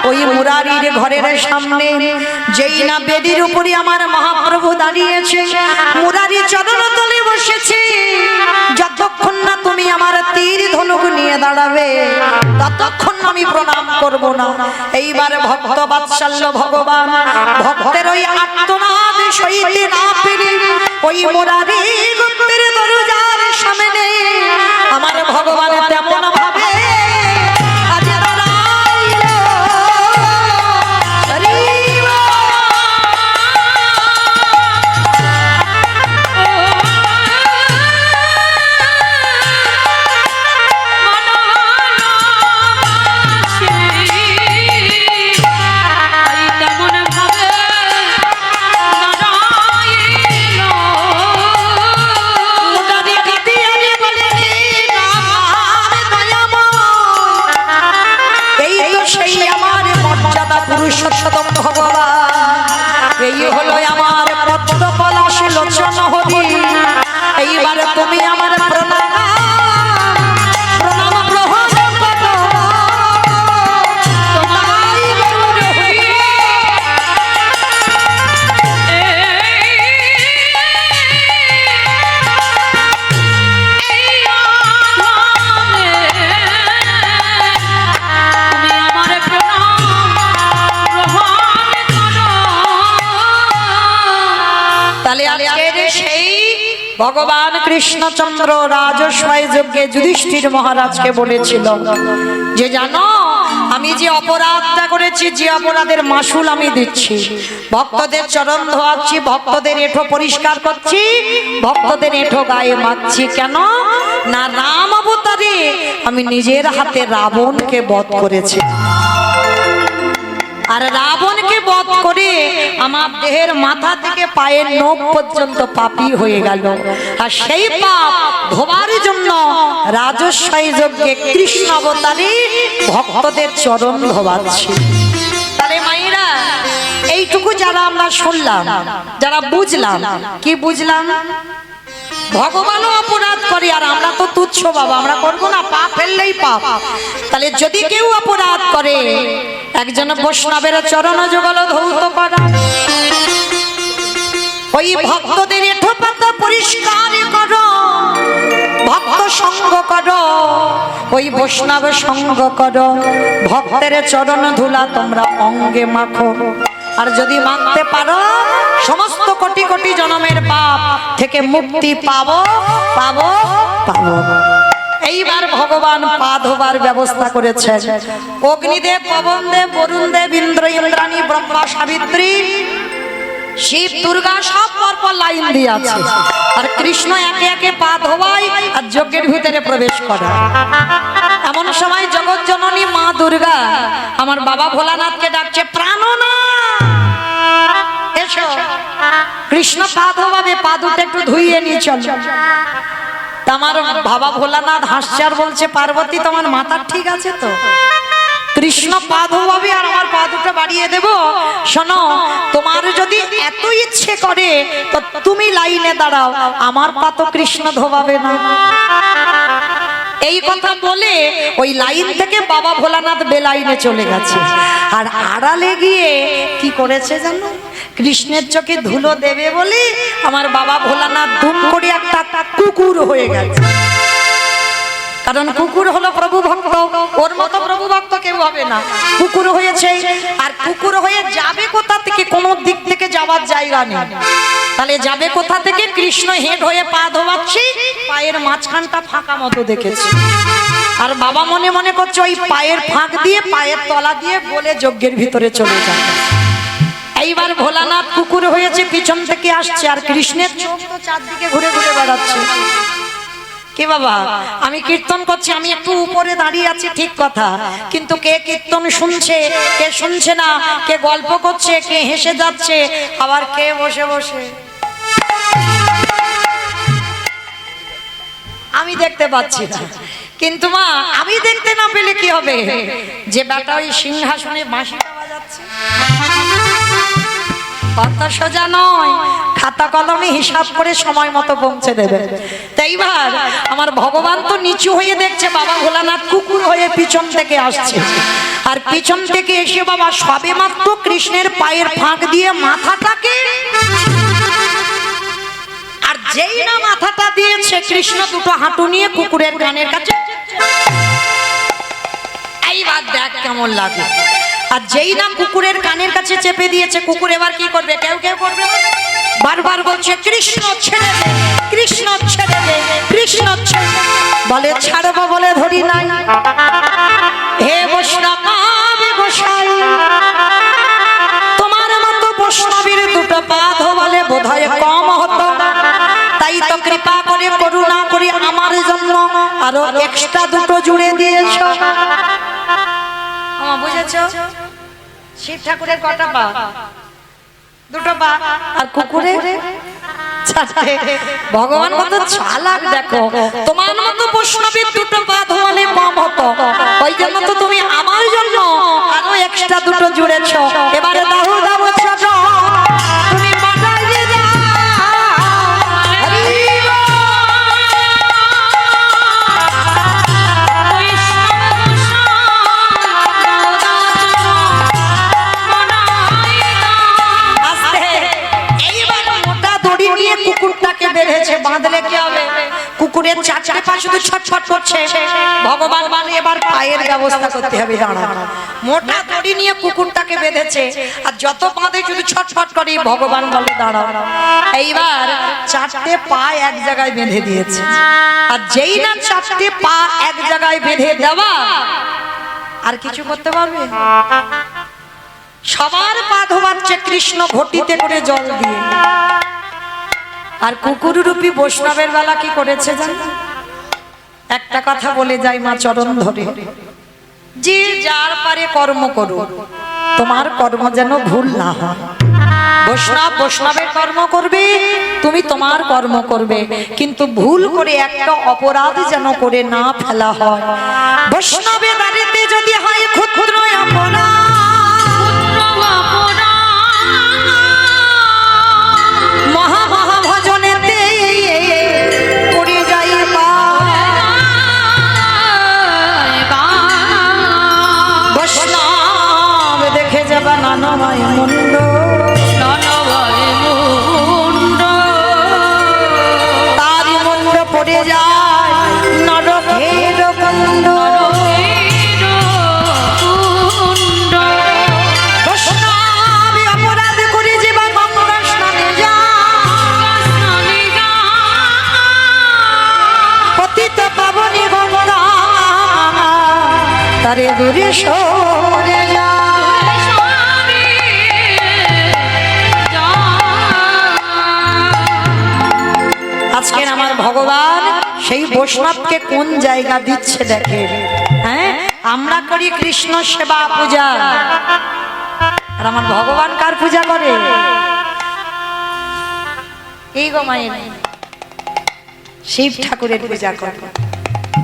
ওই মুরারির ঘরের সামনে যেই না বেদির উপরে আমার মহাপ্রভু দাঁড়িয়েছে, মুরারি চরণ তলে বসেছে, যতক্ষণ না তুমি আমার তীর ধনুক নিয়ে দাঁড়াবে ততক্ষণ আমি প্রণাম করব না। এইবার ভক্ত বাৎসল্য ভগবান ভক্তের ওই আর্তনাদ সইতে না পেরে ওই মুরারি গুপ্তের দরজার সামনে আমার ভগবান তেমন ভাবে আজ দাঁড়াইল। পুরুষোত্তম ভগবান, এই হলো আমার পদ্ম পলাশ লোচন হরি। এইবার তুমি আমার প্রণাম প্রণাম গ্রহণ করো। তোমায় গৌর হরি। তাহলে আজকের সেই ভগবান কৃষ্ণচন্দ্র রাজস্বয় যজ্ঞে যুধিষ্ঠির মহারাজকে বলেছিল যে জানো আমি যে অপরাধটা করেছি, যে অপরাধের মাসুল আমি দিচ্ছি, ভক্তদের চরণ ধোয়াচ্ছি, ভক্তদের এঁঠো পরিষ্কার করছি, ভক্তদের এঁঠো গায়ে মাখছি, কেন না রাম অবতারে আমি নিজের হাতে রাবণকে বধ করেছি। আর রাবণকে বধ করে আমার দেহের মাথা থেকে পায়ের নখ পর্যন্ত পাপী হয়ে গেল। আর সেই পাপ ধোবার জন্য রাজস্বয় যজ্ঞে কৃষ্ণ অবতারে ভক্তদের চরণ ধোবাচ্ছি। তাহলে মায়েরা এইটুকু যারা আমরা শুনলাম, যারা বুঝলাম, কি বুঝলাম? ভগবানও অপরাধ করে আর আমরা তো তুচ্ছ বাবা, আমরা করবো না, পাপ ফেললেই পাপ। তাহলে যদি কেউ অপরাধ করে একজন বৈষ্ণবের চরণ যুগল ধৌত করা, ওই ভক্তদের এঁঠো পাতা পরিষ্কার করো, ভক্ত সঙ্গ করো, ওই বৈষ্ণব সঙ্গ করো, ভক্তের চরণ ধুলা তোমরা অঙ্গে মাখো। আর যদি মানতে পারো সমস্ত কোটি কোটি জন্মের পাপ থেকে মুক্তি পাবো পাবো পাবো। এইবার ভগবান পা ধোবার ব্যবস্থা করেছেন। অগ্নিদেব, পবনদেব, বরুণদেব, ইন্দ্র, ইন্দ্রাণী, ব্রহ্মা, সাবিত্রী, শিব, দুর্গা সব পরপর লাইন দিয়ে আছে। আর কৃষ্ণ একে একে পা ধোবাই আর যজ্ঞের ভিতরে প্রবেশ করে। এমন সময় জগৎ জননী মা দুর্গা আমার বাবা ভোলানাথকে ডাকছে, প্রাণনা এসো। কৃষ্ণ পা ধোবাবে, পা দুটো একটু ধুইয়ে নিয়ে চলো। আমার বাবা ভোলানাথ হাসছে আর বলছে, পার্বতী তোমার মাথা ঠিক আছে তো? কৃষ্ণ পা ধোবাবে আর আমার পা দুটো বাড়িয়ে দেব। শোনো, তোমার যদি এত ইচ্ছে করে তো তুমি লাইনে দাঁড়াও, আমার পা তো কৃষ্ণ ধোবাবে না। এই কথা বলে ওই লাইন থেকে বাবা ভোলানাথ বেলাইনে চলে গেছে। আর আড়ালে গিয়ে কি করেছে জানো? কৃষ্ণের চোখে ধুলো দেবে বলে আমার বাবা ভোলানাথ ধুম করে একটা কুকুর হয়ে গেছে। কারণ কুকুর হলো প্রভু ভক্ত, ওর মতো প্রভু ভক্ত কেউ হবে না। কুকুর হয়েছে, আর কুকুর হয়ে যাবে কোথা থেকে? কোনো দিক থেকে যাওয়ার জায়গা নেই। তাহলে যাবে কোথা থেকে? কৃষ্ণ হেঁট হয়ে পা ধোয়াচ্ছি, পায়ের মাঝখানটা ফাঁকা মতো দেখেছে। আর বাবা মনে মনে করছে ওই পায়ের ফাঁক দিয়ে, পায়ের তলা দিয়ে বলে যজ্ঞের ভিতরে চলে যায়। এইবার ভোলানাথ কুকুর হয়েছে, পিছন থেকে আসছে, আর কৃষ্ণের চোখ তো চারদিকে ঘুরে ঘুরে বেড়াচ্ছে। কে বাবা, আমি কীর্তন করছি, আমি একটু উপরে দাঁড়িয়ে আছি ঠিক কথা, কিন্তু কে কীর্তন শুনছে, কে শুনছে না, কে গল্প করছে, কে হেসে যাচ্ছে, আবার কে বসে বসে আমি দেখতে পাচ্ছি না। কিন্তু মা, আমি দেখতে না পেলে কি হবে? যে বেটা ওই সিংহাসনে বাঁশিটা বাজাচ্ছে, অত সোজা নয়, খাতা কলমে হিসাব করে সময় মতো পৌঁছে দেবে। তাই এইবার আমার ভগবান তো নিচু হয়ে দেখছে বাবা ভোলানাথ কুকুর হয়ে পিছন থেকে আসছে, আর পিছন থেকে এসে বাবা সবে মাত্র কৃষ্ণের পায়ের ফাঁক দিয়ে মাথাটাকে, আর যেই না মাথাটা দিয়েছে কৃষ্ণ দুটো হাঁটু নিয়ে কুকুরের কানের কাছে, এইবার দেখ কেমন লাগে। আর যেই না কুকুরের কানের কাছে চেপে দিয়েছে, কুকুর এবার কি করবে? কেউ কেউ করবে না, বারবার বলছে কৃষ্ণ ছেড়ে দে, কৃষ্ণ ছেড়ে দে, কৃষ্ণ ছেড়ে দে। বলে ছাড়বো বলে ধরি নাই, হে বৈষ্ণব গোসাই, তোমার মতো বৈষ্ণবীর দুটো পা ধোয়ালে বোধহয় কম হতো, তাই তো কৃপা করে করুণা করে আমার জন্য আরো এক্সট্রা দুটো জুড়ে দিয়েছো। বুঝেছো? শিব ঠাকুরের কটা পা? দুটো পা। আর কুকুরের চারটে। ভগবান কত চালাক দেখো, তোমার মতো বৈষ্ণবীর দুটো পা ধোয়ালে কম হতো, ওই জন্য তো তুমি আমার জন্য আরো এক্সট্রা দুটো জুড়েছো। এবারে দাও দাও ছোট, তুমি বাটাই দিয়ে দাও। হরি বল। কুকুরটাকে বেঁধেছে, বাঁধলে কি হবে? কুকুরের চারটে পা শুধু ছটফট করছে। ভগবান বলে এবার পায়ের ব্যবস্থা করতে হবে, দাঁড়া। মোটা দড়ি নিয়ে কুকুরটাকে বেঁধেছে, আর যত বাঁধে শুধু ছটফট করে। ভগবান বলে দাঁড়া। এইবার চারটে পা এক জায়গায় বেঁধে দিয়েছে, আর যেই না চারটে পা এক জায়গায় বেঁধে দেওয়া, আর কিছু করতে পারবে? সবার পা ধোয়াচ্ছে কৃষ্ণ ঘটিতে করে জল দিয়ে। আর কুকুর রূপী বৈষ্ণবের বেলা কি করেছে জানো? একটা কথা বলে যাই মা চরণ ধরে, যে যার পারে কর্ম করো, তোমার কর্ম যেন ভুল না হয়। বৈষ্ণব বৈষ্ণবের কর্ম করবে, তুমি তোমার কর্ম করবে, কিন্তু ভুল করে একটা অপরাধ যেন করে না ফেলা হয়। বৈষ্ণবের বাড়িতে যদি হয় ক্ষুদ্র অপরাধ, নানময় মুন্ড, নানময় মুন্ড, তারি মুন্ড পড়ে যায় নরকের কুণ্ড। বৈষ্ণব অপরাধ করে জীবা গঙ্গা স্নানে যায়, পতিত পাবনী গঙ্গা তারে দূরে সরে যায়। আজকের আমার ভগবান সেই বৈষ্ণবকে কোন জায়গা দিচ্ছে দেখে। হ্যাঁ, আমরা করি কৃষ্ণ সেবা পূজা, আর আমার ভগবান কার পূজা করে? এই গো মায়ের শিব ঠাকুরের পূজা করে।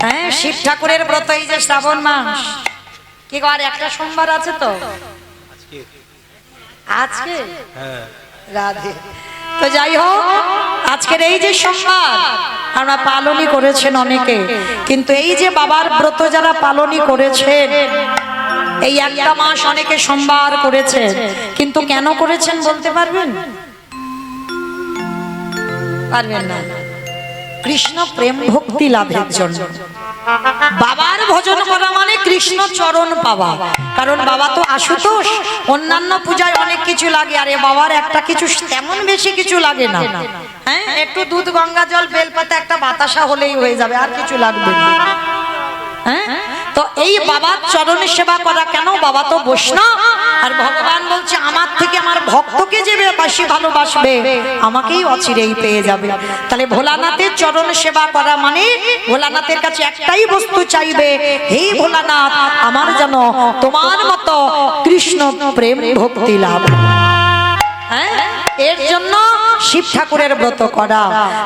হ্যাঁ, শিব ঠাকুরের ব্রত এই যে শ্রাবণ মাস, কি আর একটা সোমবার আছে তো আজকে, রাধে। তো যাই হোক, আজকের এই যে সোমবার আমরা পালনই করেছেন অনেকে, কিন্তু এই যে বাবার ব্রত যারা পালনই করেছেন, এই একটা মাস অনেকে সোমবার করেছেন, কিন্তু কেন করেছেন বলতে পারবেন? পারবেন না। কৃষ্ণ প্রেম ভক্তি লাভের জন্য। বাবার ভজন করা মানে কৃষ্ণ চরণ পাওয়া। কারণ বাবা তো আশুতোষ, অন্যান্য পূজায় অনেক কিছু লাগে, আর বাবার একটা কিছু তেমন বেশি কিছু লাগে না। হ্যাঁ, একটু দুধ, গঙ্গা জল, বেলপাতা, একটা বাতাসা হলেই হয়ে যাবে, আর কিছু লাগবে না। হ্যাঁ, তো এই বাবার চরণে সেবা করা কেন? বাবা তো বৈষ্ণব, আর ভগবান বলছে আমার থেকে আমার ভক্তকে যে বেশি ভালোবাসবে আমাকেই অচিরেই পেয়ে যাবে। তাহলে ভোলানাথের চরণ সেবা করা মানে ভোলানাথের কাছে একটাই বস্তু চাইবে, হে ভোলানাথ আমার যেন তোমার মতো কৃষ্ণ প্রেম ভক্তি লাভ। হ্যাঁ, এর জন্য শিব ঠাকুরের ব্রত করা।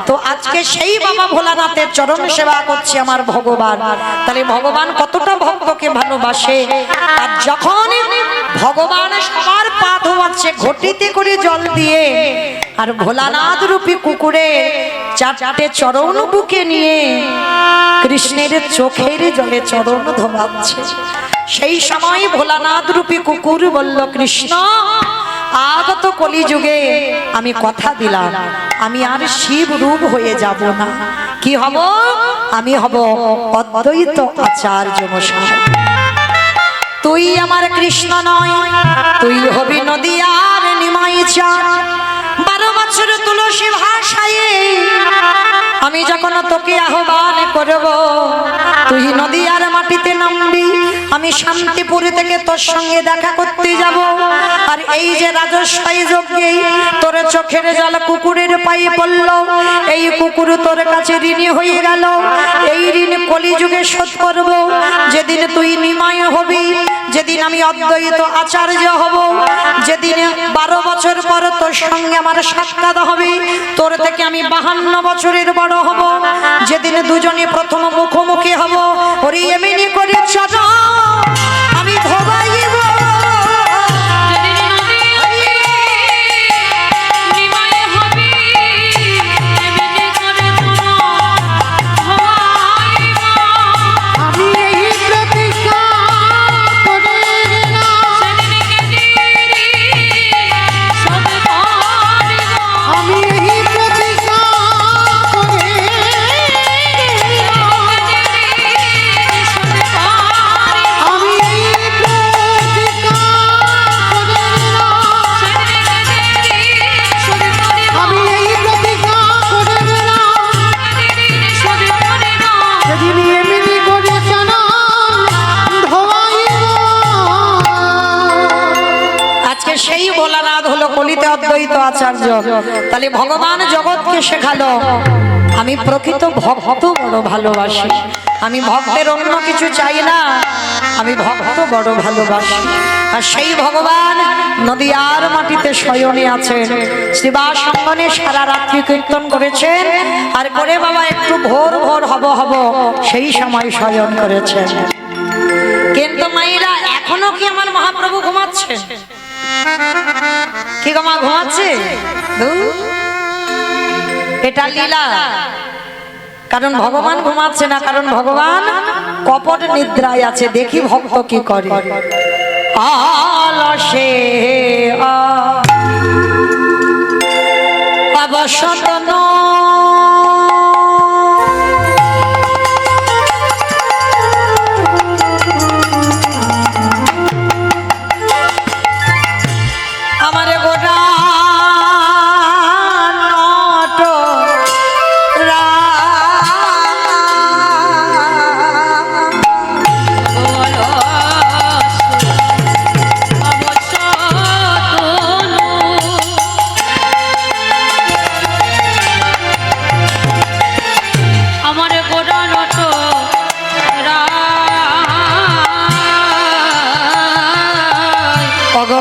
তো আজকে সেই বাবা ভোলানাথের চরণ সেবা করছে আমার ভগবান। তাহলে ভগবান কতটা ভক্তকে ভালোবাসে। আর যখন ভগবান সবার পা ধোয়াচ্ছে ঘটিতে করে জল দিয়ে, আর ভোলানাথ রূপী কুকুরে চারটে চরণ বুকে নিয়ে কৃষ্ণের চোখের জলে চরণ ধোয়াচ্ছে, সেই সময় ভোলানাথ রূপী কুকুর বলল, কৃষ্ণ আগত কলিযুগে আমি কথা দিলাম আমি আর শিব রূপ হয়ে যাব না। কি হব? আমি হব অদ্বৈত আচার্য মশাই। তুই আমার কৃষ্ণ নয়, তুই হবি নদিয়ার নিমাই চাঁদ। 12 বছর তুলসী ভাষায় আমি যখন তোকে আহ্বান করব, তুই নদিয়ার মাটিতে নামবি, আমি শান্তিপুরি থেকে তোর সঙ্গে দেখা করতে যাব। আর এই যে রাজস্বাই যজ্ঞে তোর চোখের জল কুকুরের পায়ে পড়ল, এই কুকুর তোর কাছে ঋণী হয়ে গেল। এই ঋণ কলিযুগে শোধ করব। যেদিন তুই নিমাই হবি, যেদিন আমি অদ্বৈত আচার্য হব, যেদিন 12 বছর পর তোর সঙ্গে আমার সাক্ষাৎ হবে, তোর থেকে আমি 52 বছরের বড় হব, যেদিন দুজনে প্রথম মুখোমুখি হব, ওরে এমনি করে চলো আমি ধোবাইব। সেই ভোলানাথ হলো কলিতে অদ্বৈত আচার্য। তাহলে ভগবান জগৎকে শেখালো আমি প্রকৃত ভক্ত বড় ভালোবাসি। আমি ভক্তের অন্য কিছু চাই না, আমি ভক্ত বড় ভালোবাসি। আর সেই ভগবান নদিয়ার মাটিতে শয়নে আছেন। শ্রীবাস সঙ্গনে সারা রাত্রি কীর্তন করেছেন, আর করে বাবা একটু ভোর ভোর হব সেই সময় শয়ন করেছেন। কিন্তু মায়েরা এখনো কি আমার মহাপ্রভু ঘুমাচ্ছে? কি গো মা, ঘুমাচ্ছে? এটা লীলা। কারণ ভগবান ঘুমাচ্ছে না, কারণ ভগবান কপট নিদ্রায় আছে। দেখি ভক্ত কি করে। আলসে অবসত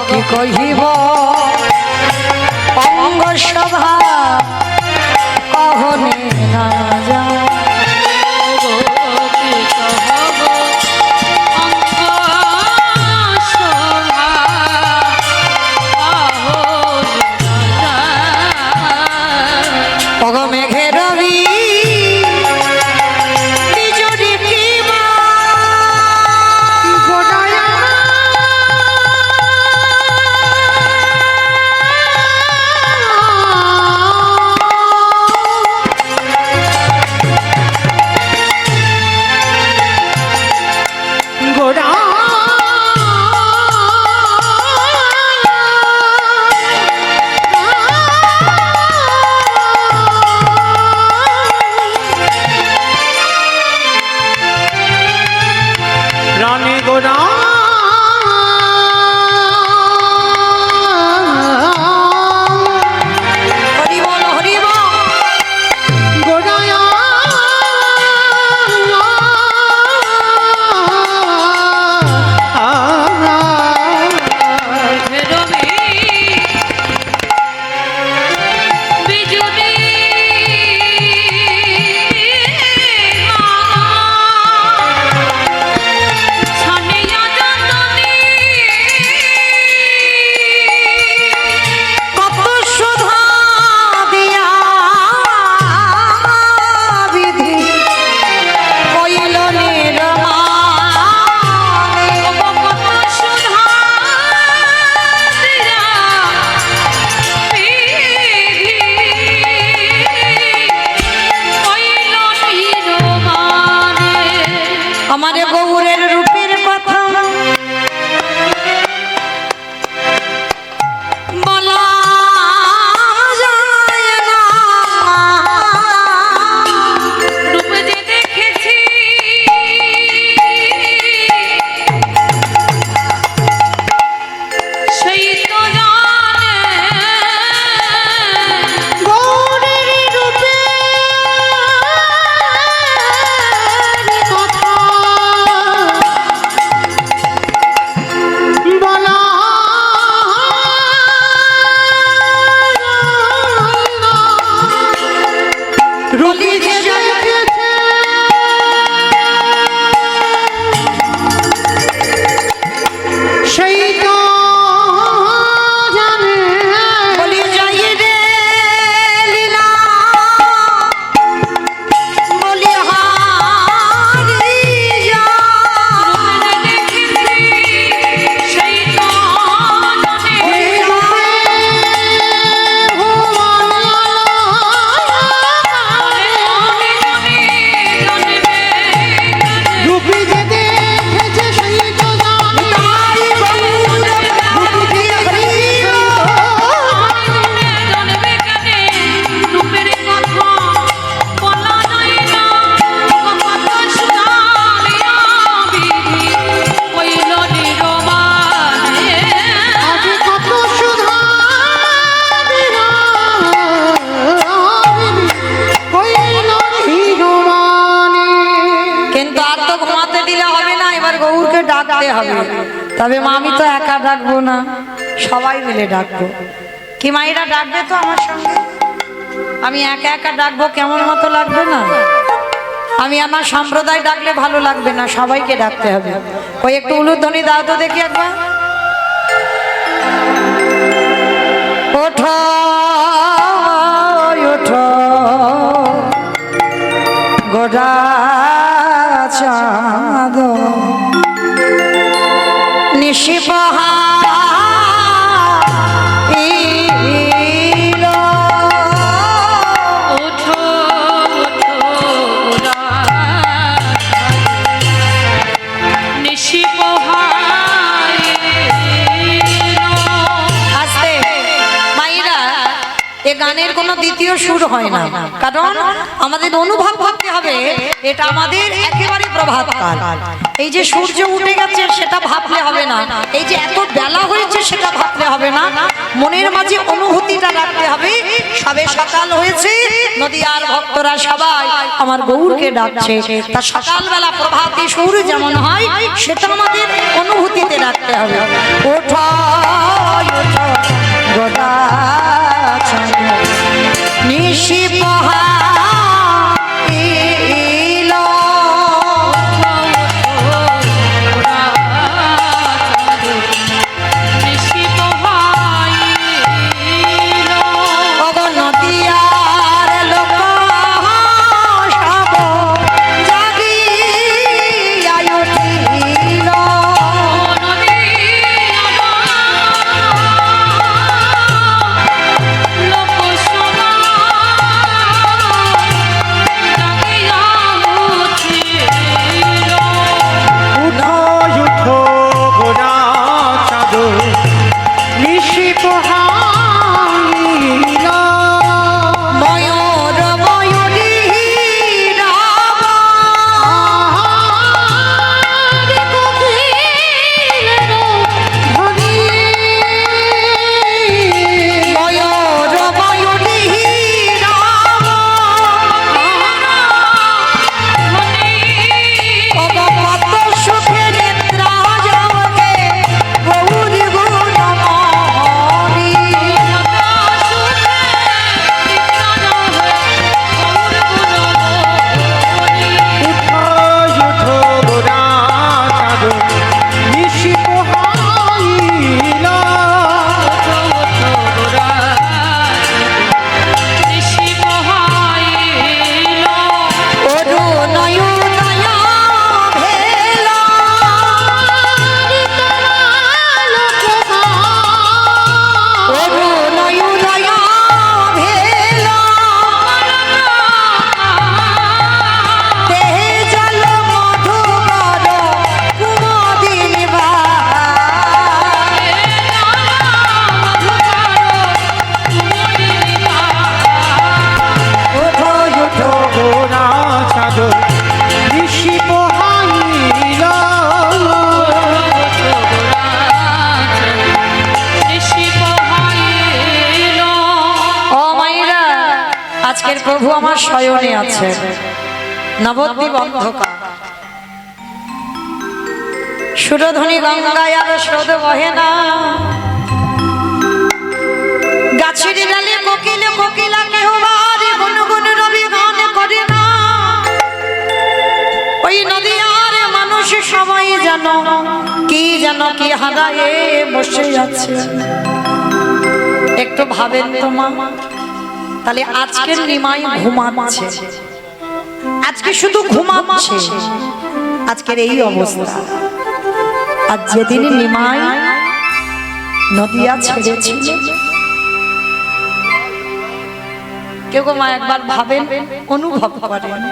কি কহিব অঙ্গ সভা কহনে না যা। মেঘের রবি গৌরকে ডাকতে হবে। তবে মা আমি তো একা ডাকবো না, সবাই মিলে ডাকবো। কি মায়েরা ডাকবে তো আমার সঙ্গে? আমি একা একা ডাকবো কেমন মতো লাগবে না? আমি আমার সম্প্রদায় ডাকলে ভালো লাগবে না, সবাইকে ডাকতে হবে। ওই একটু উলুধ্বনি দাও তো দেখি একবার। ওঠো ওঠো গোরা চাঁদ নিশিপহা ওঠো ওঠো নিশি আস্তে মাইরা, এ গানের কোনো দ্বিতীয় সুর হয় না, কারণ আমাদের অনুভব করতে হবে এটা আমাদের একেবারে প্রভাতকাল। এই যে সূর্য উঠে গেছে সেটা ভাবলে হবে না, এই যে এত বেলা হয়েছে সেটা ভাবলে হবে না, মনের মাঝে অনুভূতিটা রাখতে হবে। সবে সকাল হয়েছে, নদীয়ার ভক্তরা সবাই আমার গৌরকে ডাকছে। তা সকালবেলা প্রভাতী সুর যেমন হয় সেটা আমাদের অনুভূতিতে রাখতে হবে। ওঠো ওঠো গোটা নিশি পহা আজকের প্রভু আমার শয়নে আছে, নবদ্বীপ অন্ধকার, সুরধ্বনি গঙ্গায় আর স্রোত বহে না, গাছের ডালে কোকিল কোকিলা কেহ বারে গুনগুন রবি গান করে না, ওই নদী আর মানুষ সবাই যেন কি হারায়ে বসে আছে। একটু ভাবেন তো মা, তাহলে আজকের নিমাই ঘুমাচ্ছে, আজকে শুধু ঘুমাচ্ছে, আজকের এই অবস্থা। আর যেদিন নিমাই নদিয়া ছেড়েছিল, কেউ মা একবার ভাবেন, অনুভব করেন,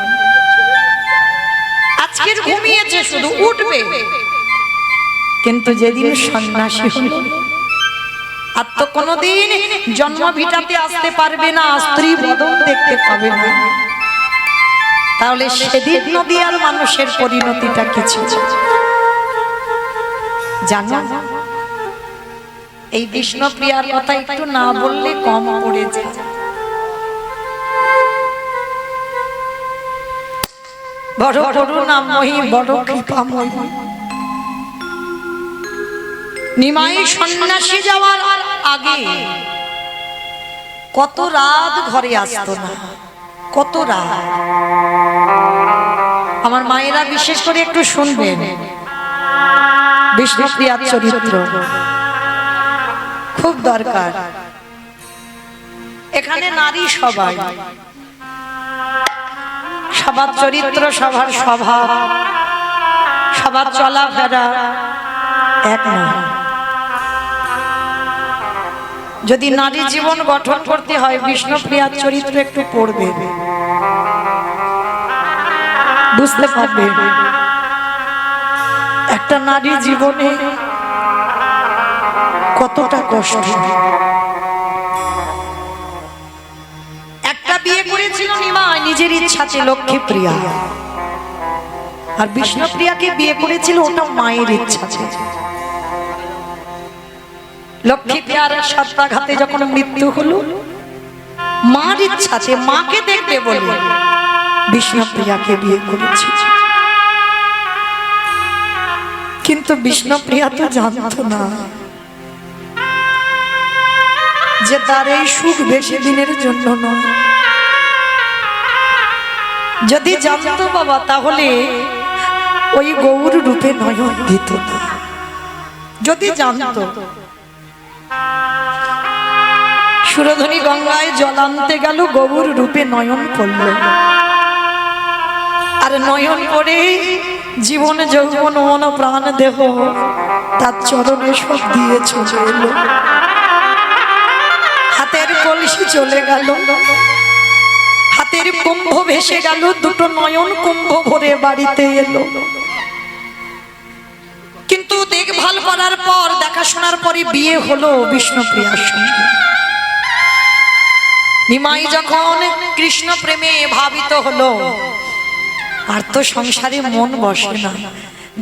আজকের ঘুমিয়েছে শুধু, উঠবে, কিন্তু যেদিন সন্ন্যাসী হলো আর তো কোনোদিন জন্ম ভিটাতে আসতে পারবে না, স্ত্রী বদন দেখতে পাবে না, তাহলে সেদিন নদিয়ার মানুষের পরিণতিটা কিছু জানো? এই বিষ্ণুপ্রিয়ার কথা একটু না বললে কম পড়ে যায়। বড় করুণাময়ী, বড় কৃপাময়ী, নিমাই সন্ন্যাসী যাওয়ার আগে কত রাত ঘরে আসতো না, কত রাত। আমার মায়েরা বিশেষ করে একটু শুনবেন, বিষ্ণুপ্রিয়ার চরিত্র খুব দরকার। এখানে নারী সবাই, সবার চরিত্র, সবার স্বভাব, সবার চলাফেরা এক নয়। যদি নারী জীবন গঠন করতে হয়, বিষ্ণুপ্রিয়ার চরিত্র একটু পড়বে, বুঝতে পারবে একটা নারী জীবনে কতটা কষ্ট। একটা বিয়ে করেছিল নিমাই নিজের ইচ্ছাতে, লক্ষ্মীপ্রিয়া, আর বিষ্ণুপ্রিয়াকে বিয়ে করেছিল ওটা মায়ের ইচ্ছাতে। লক্ষ্মীপ্রিয়ার সত্যাঘাতে যখন মৃত্যু হলো, মার ইচ্ছাতে, মাকে দেখবে বলে বিষ্ণুপ্রিয়াকে বিয়ে করেছি। কিন্তু বিষ্ণুপ্রিয়া তো জানতো না যে তার এই সুখ বেশি দিনের জন্য নয়। যদি জানতো বাবা, তাহলে ওই গৌর রূপে নয়ন দিত না। যদি জানতো, সুরধনী গঙ্গায় জল আনতে গেল, গৌর রূপে নয়ন পড়ল, আর নয়ন পড়ে জীবন যৌবন মন প্রাণ দেহ তার চরণে সব দিয়ে চলে এলো। হাতের কলসি চলে গেল, হাতের কুম্ভ ভেসে গেল, দুটো নয়ন কুম্ভ ভরে বাড়িতে এলো। কিন্তু দেখভাল করার পর, দেখাশোনার পরে বিয়ে হলো বিষ্ণুপ্রিয়ার সঙ্গে। নিমাই যখন কৃষ্ণ প্রেমে ভাবিত হলো, আর তো সংসারে মন বসে না।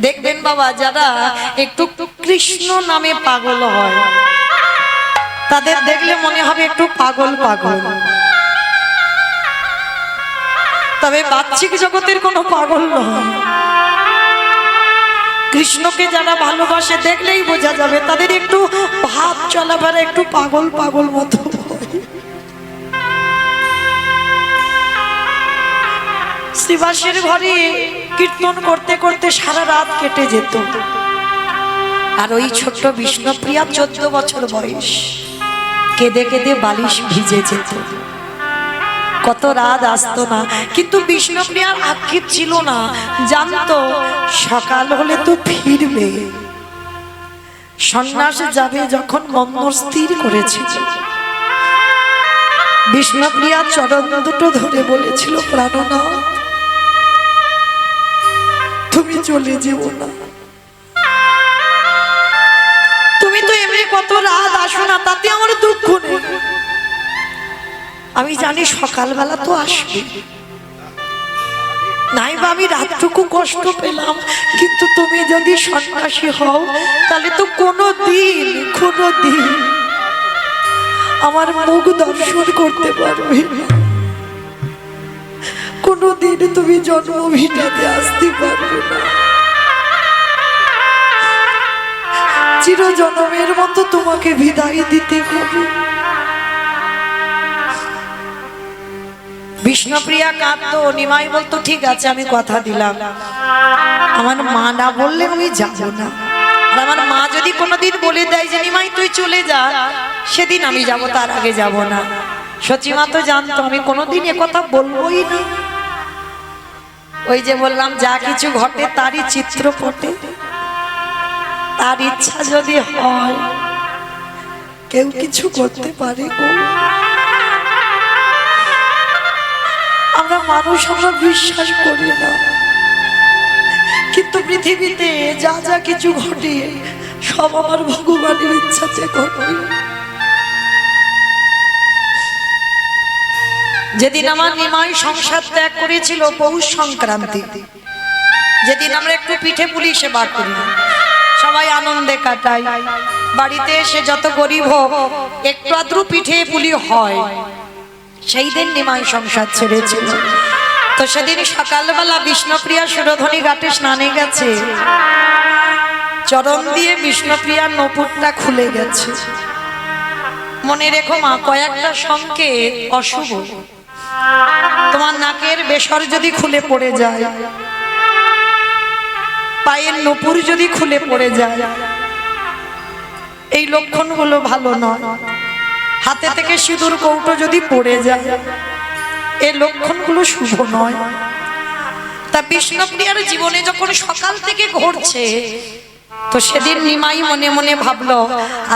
দেখবেন বাবা, যারা একটু কৃষ্ণ নামে পাগল হয়, তাদের দেখলে মনে হবে একটু পাগল পাগল, তবে বাহ্যিক জগতের কোনো পাগল নয়। কৃষ্ণকে যারা ভালোবাসে, দেখলেই বোঝা যাবে তাদের একটু ভাব চলাফেরা একটু পাগল পাগল মতো। শ্রীবাসের ঘরে কীর্তন করতে করতে সারা রাত কেটে যেত, আর ওই ছোট্ট বিষ্ণুপ্রিয়া 14 বছর বয়স, কেঁদে কেঁদে বালিশ ভিজে যেত, কত রাত আসতো না। কিন্তু বিষ্ণুপ্রিয়ার আক্ষেপ ছিল না, জানতো সকাল হলে তো ফিরবে, সন্ন্যাস যাবে যখন মন স্থির করেছে। বিষ্ণুপ্রিয়া চরণ দুটো ধরে বলেছিল, প্রাণনাথ তুমি চলে যেও না, তুমি তো এমনি কত রাত আসো না, তাতে আমার দুঃখ নেই। আমি জানি সকালবেলা তো আসবে, নাই বা আমি রাতটুকু কষ্ট পেলাম, কিন্তু তুমি যদি সন্ন্যাসী হও, তাহলে তো কোনোদিন আমার মুখ দর্শন করতে পারবে না, কোনোদিন তুমি জন্মভিটাতে আসতে পারবে না, চিরজন্মের মতো তোমাকে বিদায় দিতে হবে। বিষ্ণুপ্রিয়া কাঁদতো, নিমাই বলতো ঠিক আছে আমি কথা দিলাম, আমার মা না বললে আমি যাব না, আর আমার মা যদি কোনোদিন বলে দেয় যে নিমাই তুই চলে যা, সেদিন আমি যাব, তার আগে যাব না। সচিমা তো জানতো আমি কোনোদিন একথা বলবোই না। ওই যে বললাম, যা কিছু ঘটে তারই চিত্রপটে, তার ইচ্ছা যদি হয় কেউ কিছু করতে পারে গো। আমরা মানুষ, আমরা বিশ্বাস করি না, কিন্তু পৃথিবীতে যা যা কিছু ঘটে সব আমার ভগবানের ইচ্ছাতে ঘটে। যেদিন আমার নিমাই সংসার ত্যাগ করেছিল পৌষ সংক্রান্তি, যেদিন আমরা একটু পিঠে পুলি সেবা করি, সবাই আনন্দে কাটাই, বাড়িতে এসে যত গরিব হোক একটু আদ্রু পিঠে পুলি হয়, সেই দিন নিমাই সংসার ছেড়েছিল। তো সেদিন সকালবেলা বিষ্ণুপ্রিয়া সুরধনী ঘাটে স্নানে গেছে, চরণ দিয়ে বিষ্ণুপ্রিয়ার নপুরটা খুলে গেছে। মনে রেখো মা, কয়েকটা সংকেত অশুভ। তোমার নাকের বেসর যদি খুলে পড়ে যায়, পায়ের নপুর যদি খুলে পড়ে যায়, এই লক্ষণগুলো ভালো নয়। হাতে থেকে সিঁদুর কৌটো যদি পড়ে যায়, এই লক্ষণগুলো শুভ নয়। তা বিষ্ণুপ্রিয়ার জীবনে যখন সকাল থেকে ঘটছে, তো সেদিন নিমাই মনে মনে ভাবলো,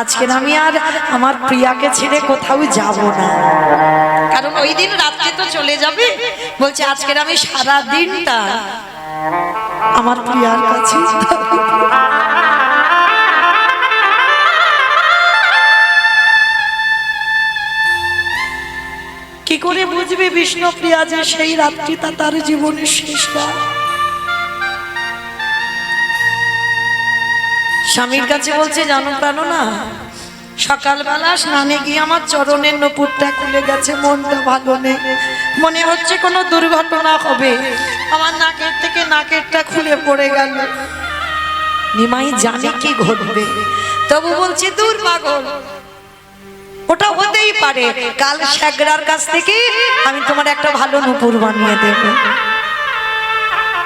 আজকে আমি আর আমার প্রিয়াকে ছেড়ে কোথাও যাব না, কারণ ওই দিন রাত্রে তো চলে যাবে। বলছে আজকের আমি সারা দিনটা আমার প্রিয়ার কাছে থাকবো। কি করে বুঝবে বিষ্ণুপ্রিয়া যে সেই রাত্রিটা তার জীবনের শেষ রাত? স্বামীর কাছে বলছে, জানো প্রাণ না, সকালবেলা স্নানে গিয়ে আমার চরণের নপুরটা খুলে গেছে, মনটা ভালো নেই, মনে হচ্ছে কোনো দুর্ঘটনা হবে, আমার নাকের থেকে নাকেরটা খুলে পড়ে গেল। নিমাই জানে কি ঘটবে, তবু বলছে দূর পাগল, ওটা হতেই পারে, কাল শ্যাগরার কাছ থেকে আমি তোমার একটা ভালো নূপুর বানিয়ে দেব,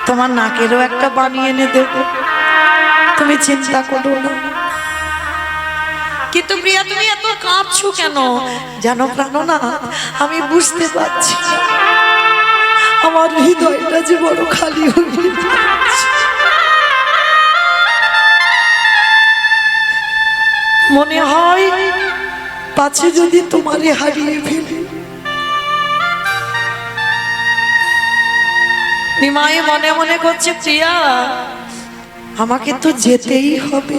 তোমার নাকেরও একটা বানিয়ে এনে দেব, তুমি চিন্তা করো না। কিন্তু প্রিয়া তুমি এত কাঁদছো কেন? জানো প্রাণ না, আমি বুঝতে পারছি আমার হৃদয়টা যে বড় খালি হয়ে যাচ্ছে। মনে হয় পাছে যদি তোমারে হারিয়ে ফেলি। নিমাই মনে মনে করছে, প্রিয়া আমাকে তো যেতেই হবে,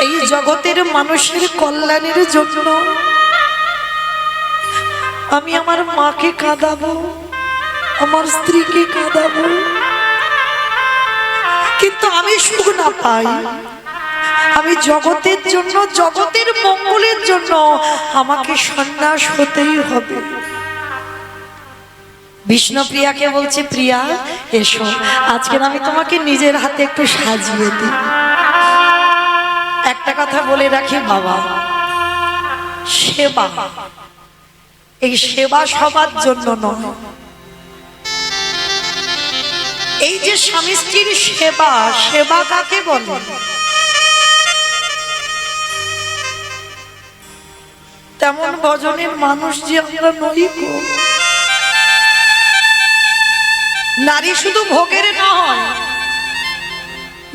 এই জগতের মানুষের কল্যাণের জন্য আমি আমার মাকে কাঁদাবো, আমার স্ত্রীকে কাঁদাবো, কিন্তু আমি সুখ না পাই, আমি জগতের জন্য, জগতের মঙ্গলের জন্য আমাকে সন্ন্যাস হতেই হবে। বিষ্ণুপ্রিয়াকে বলছে, প্রিয়া এসো, আজকে আমি তোমাকে নিজের হাতে একটু সাজিয়ে দিই। একটা কথা বলে রাখি বাবা, সেবা, এই সেবা সবার জন্য নয়। এই যে স্বামী স্ত্রীর সেবা, সেবা কাকে বলে? তেমন ভজনের মানুষ যে আমরা নই গো। নারী শুধু ভোগের নয়,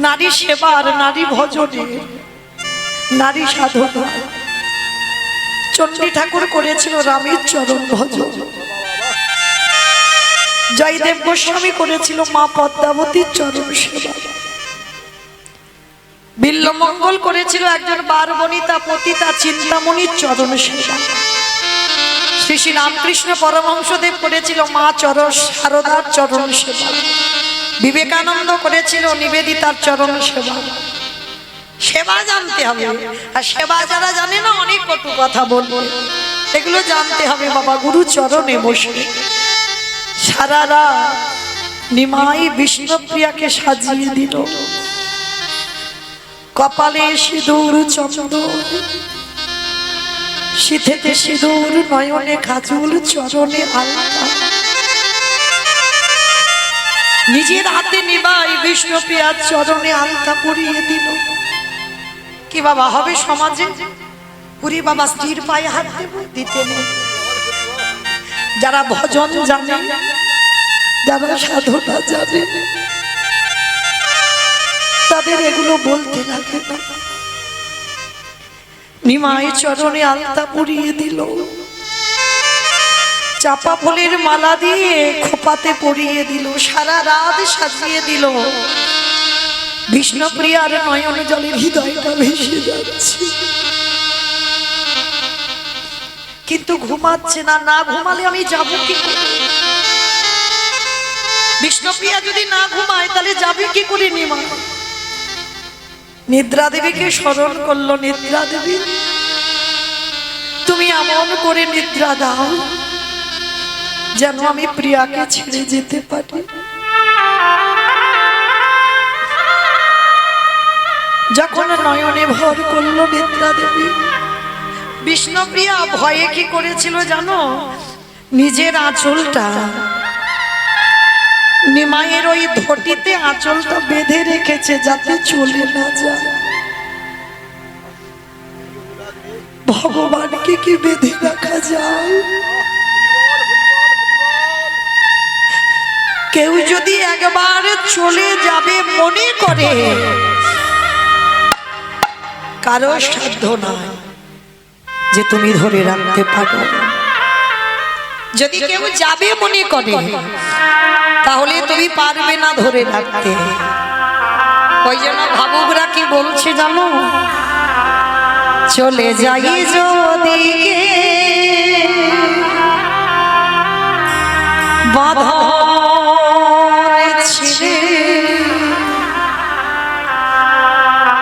নারী সেবার, নারী ভজনের, নারী সাধনা। চণ্ডী ঠাকুর করেছিল রামের চরণ ভজন, জয়দেব গোস্বামী করেছিল মা পদ্মাবতীর চরণ সেবা, বিল্লমঙ্গল করেছিল একজন বারবনিতা পতিতা চিন্তামণির চরণ সেবা, শ্রী শ্রী রামকৃষ্ণ পরমহংসদেব করেছিল মা শারদার চরণ সেবা, বিবেকানন্দ করেছিল নিবেদিতার চরণ সেবা। সেবা জানতে হবে, আর সেবা যারা জানে না অনেক কটু কথা বলবে, এগুলো জানতে হবে বাবা। গুরু চরণে বসে সারা রাত নিমাই বিষ্ণুপ্রিয়াকে সাজিয়ে দিল, কপালে সিঁদুর চন্দন, সিঁথিতে সিঁদুর, নয়নে কাজল, চরণে আলতা। নিজের হাতে নিমাই বিষ্ণুপ্রিয়ার চরণে আলতা পরিয়ে দিল। কি বাবা হবে সমাজে? পুরী বাবা স্ত্রীর পায়ে হাত দিতে নেই। যারা ভজন জানে, যারা সাধনা জানে, তাদের এগুলো বলতে লাগে না। নিমাই চরণে আলতা পরিয়ে দিল, চাপা ফুলের মালা দিয়ে খোপাতে পরিয়ে দিল, সারা রাত সাজিয়ে দিল। বিষ্ণুপ্রিয়ার নয়ন জলের হৃদয়টা ভেসে যাচ্ছে, কিন্তু ঘুমাচ্ছে না। না ঘুমালে আমি যাব কি করে? বিষ্ণুপ্রিয়া যদি না ঘুমায় তাহলে যাবে কি করে নিমা? নিদ্রা দেবীকে স্মরণ করলো, নিদ্রা দেবী তুমি এমন করে নিদ্রা দাও যেন আমি প্রিয়াকে ছেড়ে যেতে পারি। যখন নয়নে ভর করলো নিদ্রা দেবী, বিষ্ণুপ্রিয়া ভয়ে কি করেছিল জানো? নিজের আঁচলটা নিমাইয়ের ওই ধটিতে আঁচলটা বেঁধে রেখেছে যাতে চলে না যায়। ভগবানকে কি বেঁধে রাখা যায়? কেউ যদি একবার চলে যাবে মনে করে, কারো সাধ্য নয় যে তুমি ধরে রাখতে পারো। যদি কেউ যাবে মনে করে তাহলে তুমি পারবে না ধরে রাখতে। ওই জন্য ভাবুকরা কি বলছে জানো? চলে যাই যদি বাঁধন ছিঁড়ে,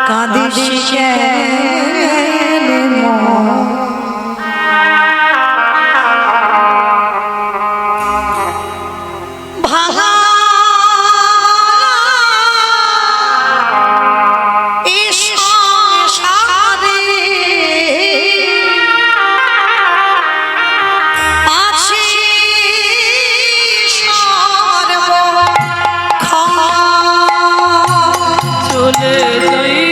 কাঁদিস কেন মন? ভাঙা এই সংসারে আছে সর্বক্ষণ। চলে যাই